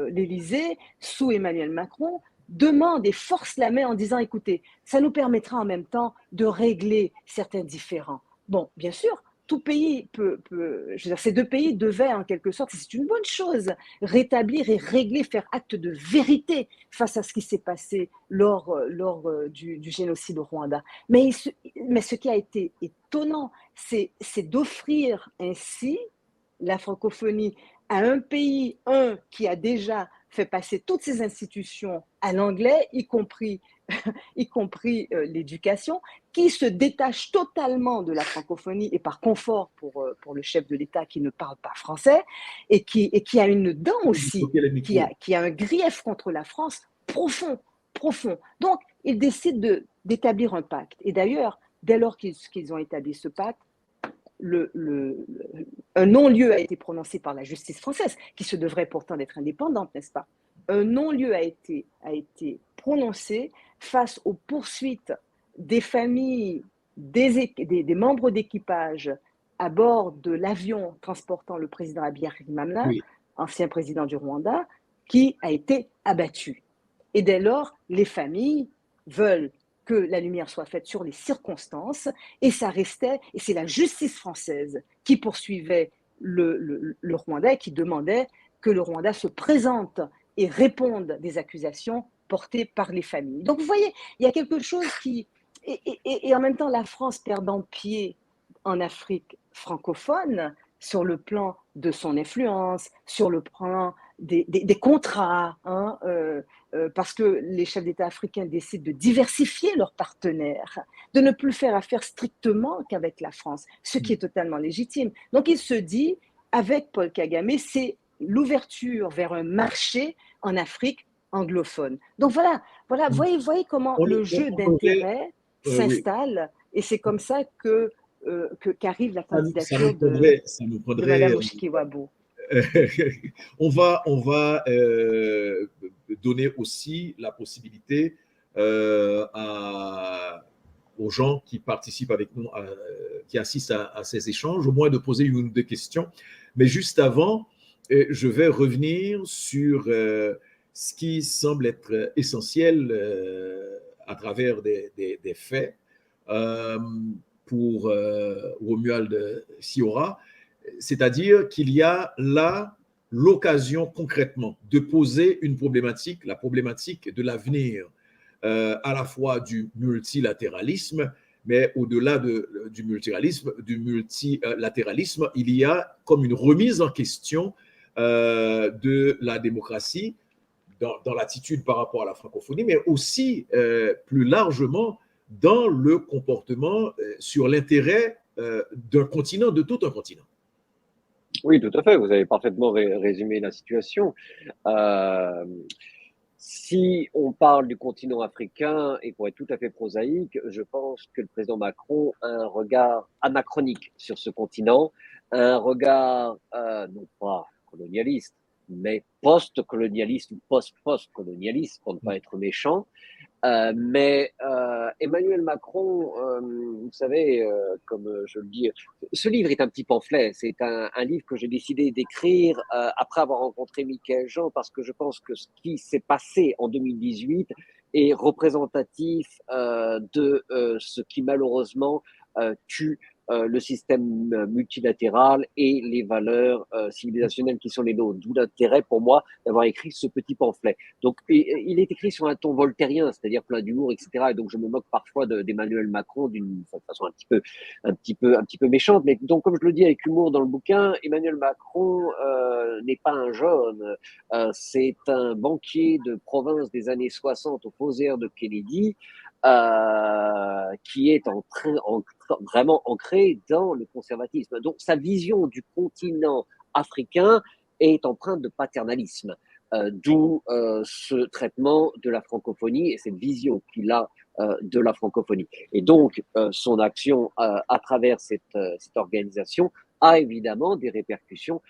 l'Élysée, sous Emmanuel Macron, demande et force la main en disant, écoutez, ça nous permettra en même temps de régler certains différends. Bon, bien sûr, tout pays je veux dire, ces deux pays devaient en quelque sorte, c'est une bonne chose, rétablir et régler, faire acte de vérité face à ce qui s'est passé lors du génocide au Rwanda. Mais ce qui a été étonnant, c'est d'offrir ainsi la francophonie à un pays, qui a déjà fait passer toutes ses institutions à l'anglais, y compris l'éducation, qui se détache totalement de la francophonie et par confort pour le chef de l'État qui ne parle pas français et qui a une dent aussi, qui a un grief contre la France profond. Donc, ils décident d'établir un pacte. Et d'ailleurs, dès lors qu'ils ont établi ce pacte, un non-lieu a été prononcé par la justice française, qui se devrait pourtant d'être indépendante, n'est-ce pas? Un non-lieu a été prononcé face aux poursuites des familles, des membres d'équipage à bord de l'avion transportant le président Habyarimana, ancien président du Rwanda, qui a été abattu. Et dès lors, les familles veulent que la lumière soit faite sur les circonstances, et ça restait, et c'est la justice française qui poursuivait le Rwanda et qui demandait que le Rwanda se présente et réponde des accusations portées par les familles. Donc vous voyez, il y a quelque chose qui... Et en même temps, la France perdant pied en Afrique francophone, sur le plan de son influence, sur le plan des contrats, parce que les chefs d'État africains décident de diversifier leurs partenaires, de ne plus faire affaire strictement qu'avec la France, ce qui est totalement légitime. Donc il se dit, avec Paul Kagame, c'est l'ouverture vers un marché en Afrique anglophone. Donc voilà, voyez comment le jeu d'intérêt s'installe, et c'est comme ça qu'arrive la candidature de Mme Mushikiwabo. On va donner aussi la possibilité aux gens qui participent avec nous, qui assistent à ces échanges, au moins de poser une ou deux questions. Mais juste avant, je vais revenir sur ce qui semble être essentiel à travers des faits pour Romuald Siora, c'est-à-dire qu'il y a là l'occasion concrètement de poser une problématique, la problématique de l'avenir à la fois du multilatéralisme, mais au-delà du multilatéralisme, il y a comme une remise en question de la démocratie dans l'attitude par rapport à la francophonie, mais aussi plus largement dans le comportement sur l'intérêt d'un continent, de tout un continent. Oui, tout à fait. Vous avez parfaitement résumé la situation. Si on parle du continent africain, et pour être tout à fait prosaïque, je pense que le président Macron a un regard anachronique sur ce continent, un regard non pas colonialiste, mais post-colonialiste ou post-post-colonialiste, pour ne pas être méchant. Mais Emmanuel Macron, vous savez, comme je le dis, ce livre est un petit pamphlet. C'est un livre que j'ai décidé d'écrire après avoir rencontré Michaël Jean, parce que je pense que ce qui s'est passé en 2018 est représentatif de ce qui malheureusement tue le système multilatéral et les valeurs civilisationnelles qui sont les nôtres. D'où l'intérêt pour moi d'avoir écrit ce petit pamphlet. Donc, il est écrit sur un ton voltairien, c'est-à-dire plein d'humour, etc. Et donc, je me moque parfois d'Emmanuel Macron d'une façon un petit peu méchante. Mais donc, comme je le dis avec humour dans le bouquin, Emmanuel Macron n'est pas un jeune. C'est un banquier de province des années 60 au faux air de Kennedy, qui est vraiment ancré dans le conservatisme. Donc, sa vision du continent africain est empreinte de paternalisme. D'où ce traitement de la francophonie et cette vision qu'il a de la francophonie. Et donc, son action à travers cette organisation a évidemment des répercussions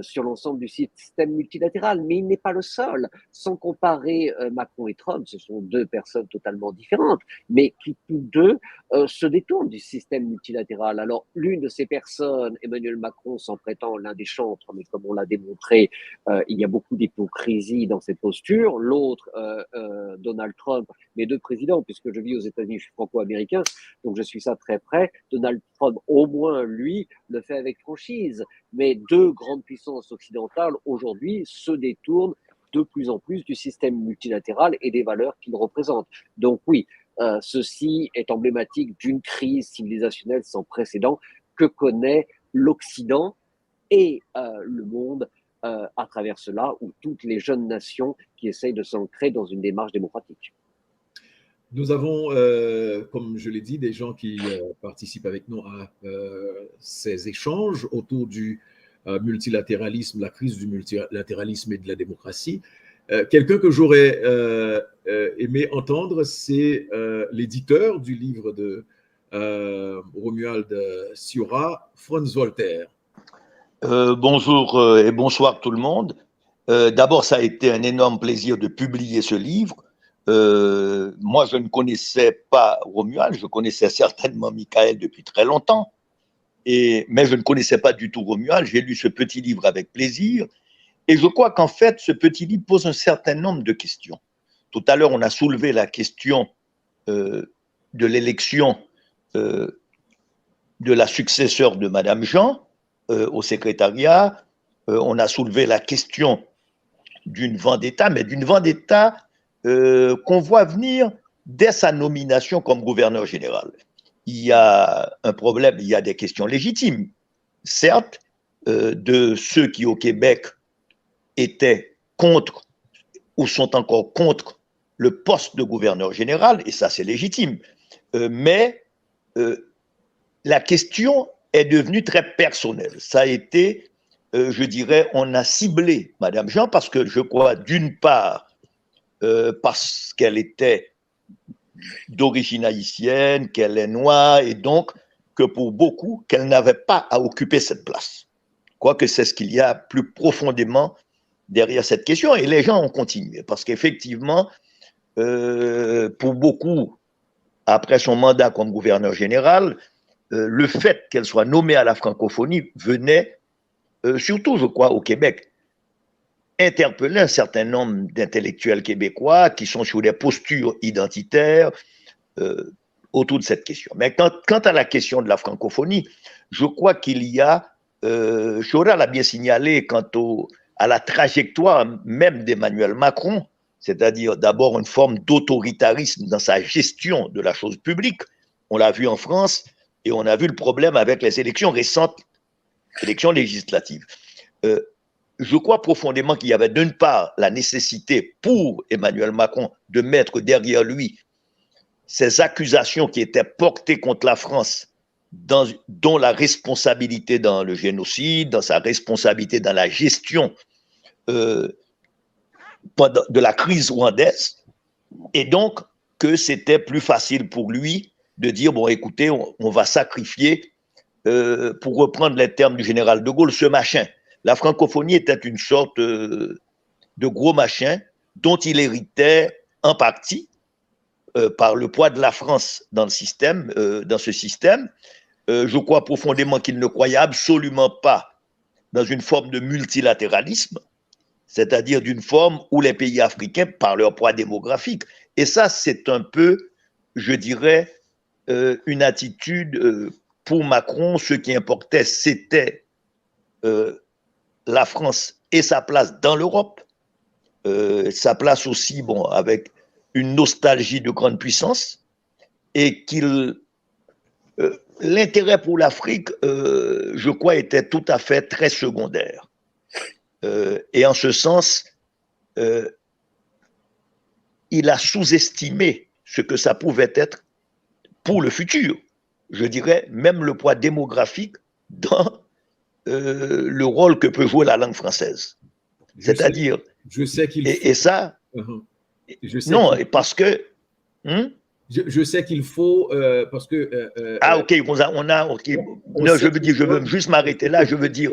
sur l'ensemble du système multilatéral. Mais il n'est pas le seul. Sans comparer Macron et Trump, ce sont deux personnes totalement différentes, mais qui tous deux se détournent du système multilatéral. Alors, l'une de ces personnes, Emmanuel Macron, s'en prétend l'un des chantres, mais comme on l'a démontré, il y a beaucoup d'hypocrisie dans cette posture. L'autre, Donald Trump, mes deux présidents, puisque je vis aux États-Unis, je suis franco-américain, donc je suis ça très près. Donald Trump, au moins, lui, le fait avec franchise. Mais deux grandes puissances occidentales, aujourd'hui, se détournent de plus en plus du système multilatéral et des valeurs qu'il représente. Donc oui, ceci est emblématique d'une crise civilisationnelle sans précédent que connaît l'Occident et le monde à travers cela, ou toutes les jeunes nations qui essayent de s'ancrer dans une démarche démocratique. Nous avons, comme je l'ai dit, des gens qui participent avec nous à ces échanges autour du multilatéralisme, la crise du multilatéralisme et de la démocratie. Quelqu'un que j'aurais aimé entendre, c'est l'éditeur du livre de Romuald Sciorra, Franz Voltaire. Bonjour et bonsoir tout le monde. D'abord, ça a été un énorme plaisir de publier ce livre. Moi, je ne connaissais pas Romuald, je connaissais certainement Michaël depuis très longtemps, mais je ne connaissais pas du tout Romuald. J'ai lu ce petit livre avec plaisir et je crois qu'en fait, ce petit livre pose un certain nombre de questions. Tout à l'heure, on a soulevé la question de l'élection de la successeur de Madame Jean au secrétariat. On a soulevé la question d'une vendetta, mais d'une vendetta qu'on voit venir dès sa nomination comme gouverneur général. Il y a un problème, il y a des questions légitimes, certes, de ceux qui au Québec étaient contre ou sont encore contre le poste de gouverneur général, et ça c'est légitime, mais la question est devenue très personnelle. Ça a été, je dirais, on a ciblé Madame Jean parce que je crois d'une part, parce qu'elle était d'origine haïtienne, qu'elle est noire, et donc que pour beaucoup, qu'elle n'avait pas à occuper cette place. Quoique c'est ce qu'il y a plus profondément derrière cette question, et les gens ont continué, parce qu'effectivement, pour beaucoup, après son mandat comme gouverneur général, le fait qu'elle soit nommée à la francophonie venait, surtout, je crois, au Québec, interpeller un certain nombre d'intellectuels québécois qui sont sur des postures identitaires autour de cette question. Mais quant à la question de la francophonie, je crois qu'il y a, Sciorra l'a bien signalé, quant à la trajectoire même d'Emmanuel Macron, c'est-à-dire d'abord une forme d'autoritarisme dans sa gestion de la chose publique. On l'a vu en France et on a vu le problème avec les élections récentes, élections législatives. Je crois profondément qu'il y avait d'une part la nécessité pour Emmanuel Macron de mettre derrière lui ces accusations qui étaient portées contre la France, dont la responsabilité dans le génocide, dans sa responsabilité dans la gestion de la crise rwandaise, et donc que c'était plus facile pour lui de dire, bon, écoutez, on va sacrifier, pour reprendre les termes du général de Gaulle, ce machin. La francophonie était une sorte de gros machin dont il héritait en partie par le poids de la France dans le système, dans ce système. Je crois profondément qu'il ne croyait absolument pas dans une forme de multilatéralisme, c'est-à-dire d'une forme où les pays africains, par leur poids démographique, et ça, c'est un peu, je dirais, une attitude pour Macron. Ce qui importait, c'était la France et sa place dans l'Europe, sa place aussi, bon, avec une nostalgie de grande puissance, et qu'il l'intérêt pour l'Afrique, je crois, était tout à fait très secondaire. Et en ce sens, il a sous-estimé ce que ça pouvait être pour le futur. Je dirais même le poids démographique dans le rôle que peut jouer la langue française. C'est-à-dire... Je sais qu'il faut... Et ça... non, parce que... Je sais qu'il faut, parce que... ok, ok. Non, je veux juste m'arrêter là. Je veux dire,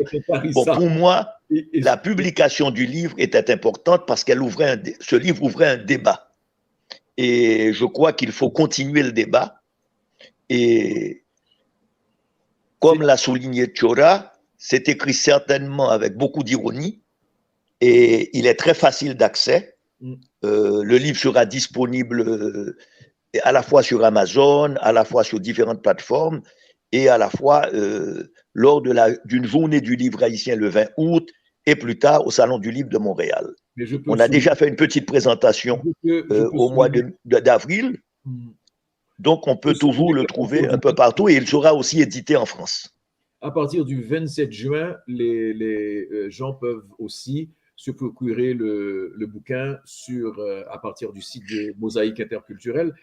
bon, pour moi, la publication du livre était importante parce qu'elle ouvrait ce livre ouvrait un débat. Et je crois qu'il faut continuer le débat. Et comme l'a souligné Tchora, c'est écrit certainement avec beaucoup d'ironie et il est très facile d'accès. Le livre sera disponible à la fois sur Amazon, à la fois sur différentes plateformes et à la fois lors d'une journée du livre haïtien le 20 août et plus tard au Salon du livre de Montréal. On a déjà fait une petite présentation au mois d'avril. Donc, on peut toujours le trouver un peu partout et il sera aussi édité en France. À partir du 27 juin, les gens peuvent aussi se procurer le bouquin à partir du site de Mosaïque Interculturelle.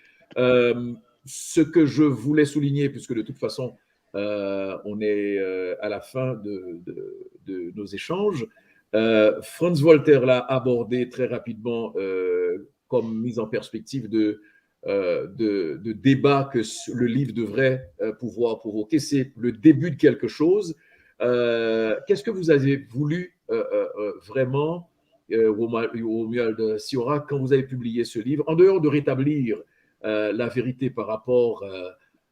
Ce que je voulais souligner, puisque de toute façon, on est à la fin de nos échanges, Franz Voltaire l'a abordé très rapidement comme mise en perspective de débat que le livre devrait pouvoir provoquer. C'est le début de quelque chose. Qu'est-ce que vous avez voulu vraiment, Romuald Siora, quand vous avez publié ce livre, en dehors de rétablir la vérité par rapport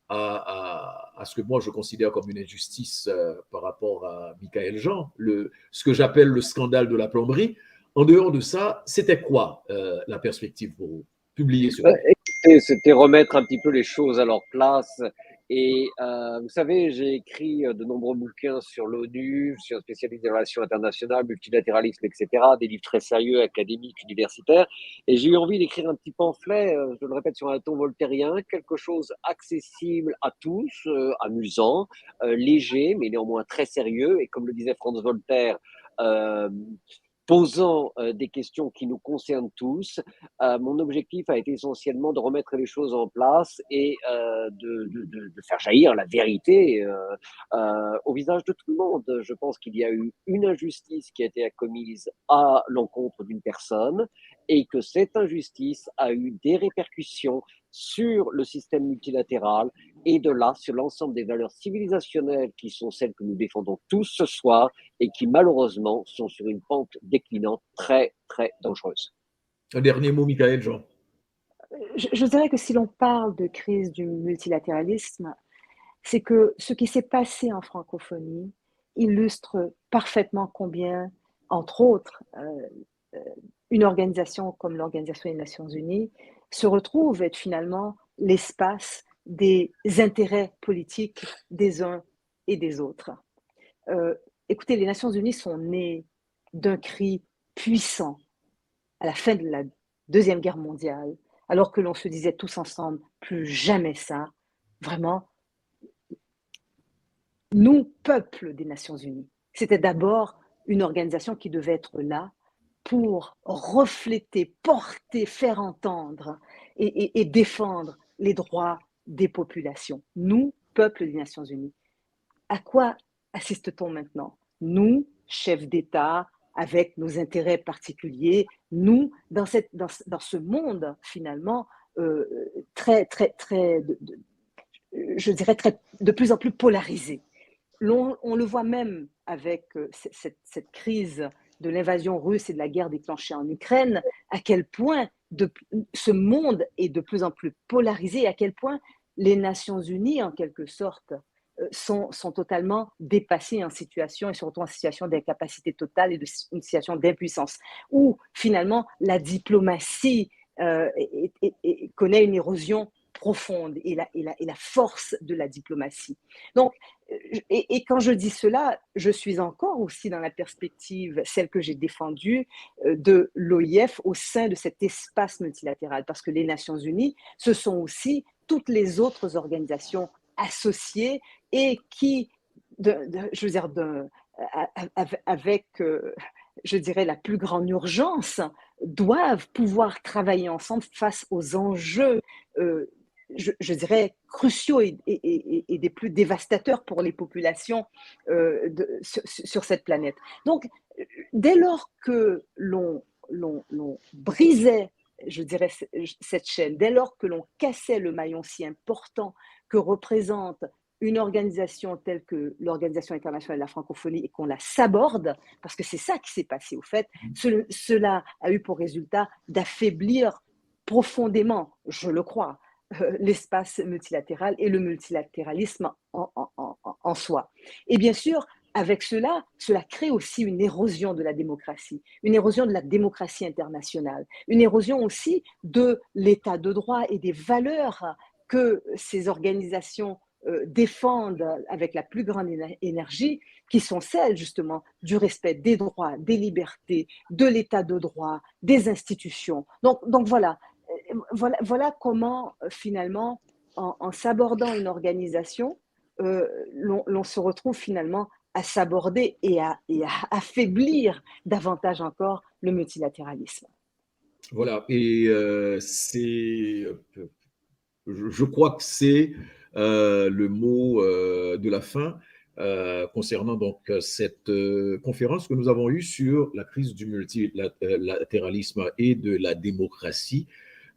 à ce que moi je considère comme une injustice par rapport à Michaël Jean, ce que j'appelle le scandale de la plomberie, en dehors de ça, c'était quoi la perspective pour vous publier ce livre? C'était remettre un petit peu les choses à leur place. Et vous savez, j'ai écrit de nombreux bouquins sur l'ONU, sur spécialistes des relations internationales, multilatéralisme, etc., des livres très sérieux, académiques, universitaires. Et j'ai eu envie d'écrire un petit pamphlet, je le répète, sur un ton voltairien, quelque chose accessible à tous, amusant, léger, mais néanmoins très sérieux. Et comme le disait Franz Voltaire, posant des questions qui nous concernent tous. Mon objectif a été essentiellement de remettre les choses en place et de faire jaillir la vérité au visage de tout le monde. Je pense qu'il y a eu une injustice qui a été commise à l'encontre d'une personne et que cette injustice a eu des répercussions sur le système multilatéral et de là sur l'ensemble des valeurs civilisationnelles qui sont celles que nous défendons tous ce soir et qui malheureusement sont sur une pente déclinante très très dangereuse. Un dernier mot, Michaël Jean. Je dirais que si l'on parle de crise du multilatéralisme, c'est que ce qui s'est passé en francophonie illustre parfaitement combien, entre autres, une organisation comme l'Organisation des Nations Unies se retrouve être finalement l'espace des intérêts politiques des uns et des autres. Écoutez, les Nations Unies sont nées d'un cri puissant à la fin de la Deuxième Guerre mondiale, alors que l'on se disait tous ensemble, plus jamais ça. Vraiment, nous, peuple des Nations Unies, c'était d'abord une organisation qui devait être là pour refléter, porter, faire entendre et défendre les droits des populations. Nous, peuple des Nations Unies. À quoi assiste-t-on maintenant? Nous, chefs d'État, avec nos intérêts particuliers, nous, dans ce monde finalement très, très, très, je dirais, de plus en plus polarisé. On le voit même avec cette crise de l'invasion russe et de la guerre déclenchée en Ukraine, à quel point ce monde est de plus en plus polarisé, à quel point les Nations Unies, en quelque sorte, sont totalement dépassées en situation, et surtout en situation d'incapacité totale et une situation d'impuissance, où finalement la diplomatie connaît une érosion profonde et la force de la diplomatie. Donc, et quand je dis cela, je suis encore aussi dans la perspective, celle que j'ai défendue, de l'OIF au sein de cet espace multilatéral, parce que les Nations Unies, ce sont aussi toutes les autres organisations associées et qui, je veux dire, avec, je dirais, la plus grande urgence, doivent pouvoir travailler ensemble face aux enjeux je dirais, cruciaux et des plus dévastateurs pour les populations sur cette planète. Donc, dès lors que l'on brisait, je dirais, cette chaîne, dès lors que l'on cassait le maillon si important que représente une organisation telle que l'Organisation internationale de la francophonie et qu'on la saborde, parce que c'est ça qui s'est passé au fait, cela a eu pour résultat d'affaiblir profondément, je le crois, l'espace multilatéral et le multilatéralisme en soi. Et bien sûr, avec cela crée aussi une érosion de la démocratie internationale, une érosion aussi de l'état de droit et des valeurs que ces organisations défendent avec la plus grande énergie, qui sont celles justement du respect des droits, des libertés, de l'état de droit, des institutions. Donc voilà comment finalement, en s'abordant une organisation, l'on se retrouve finalement à s'aborder et à affaiblir davantage encore le multilatéralisme. Voilà, et je crois que c'est le mot de la fin concernant donc cette conférence que nous avons eue sur la crise du multilatéralisme et de la démocratie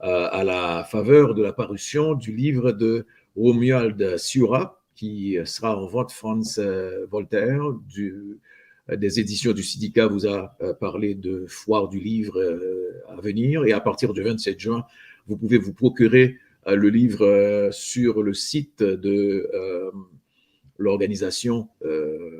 à la faveur de la parution du livre de Romuald Siura, qui sera en vente France Voltaire, des éditions du Syndicat vous a parlé de foire du livre à venir, et à partir du 27 juin, vous pouvez vous procurer le livre sur le site de l'organisation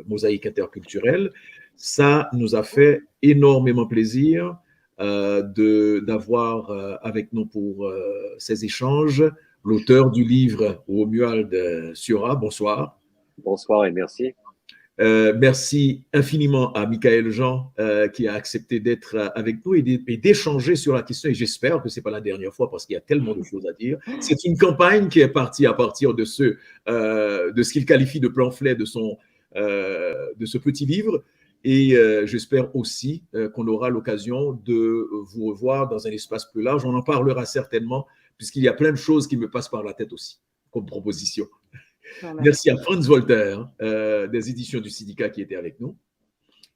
Mosaïque Interculturelle. Ça nous a fait énormément plaisir d'avoir avec nous pour ces échanges l'auteur du livre, Romuald Siura. Bonsoir. Bonsoir et merci. Merci infiniment à Michael Jean qui a accepté d'être avec nous et d'échanger sur la question, et j'espère que ce n'est pas la dernière fois parce qu'il y a tellement de choses à dire. C'est une campagne qui est partie à partir de ce qu'il qualifie de pamphlet de ce petit livre, et j'espère aussi qu'on aura l'occasion de vous revoir dans un espace plus large. On en parlera certainement puisqu'il y a plein de choses qui me passent par la tête aussi comme proposition. Merci à Franz Voltaire des éditions du Syndicat qui était avec nous.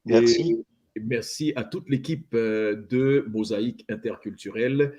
Merci. Et merci à toute l'équipe de Mosaïque Interculturelle.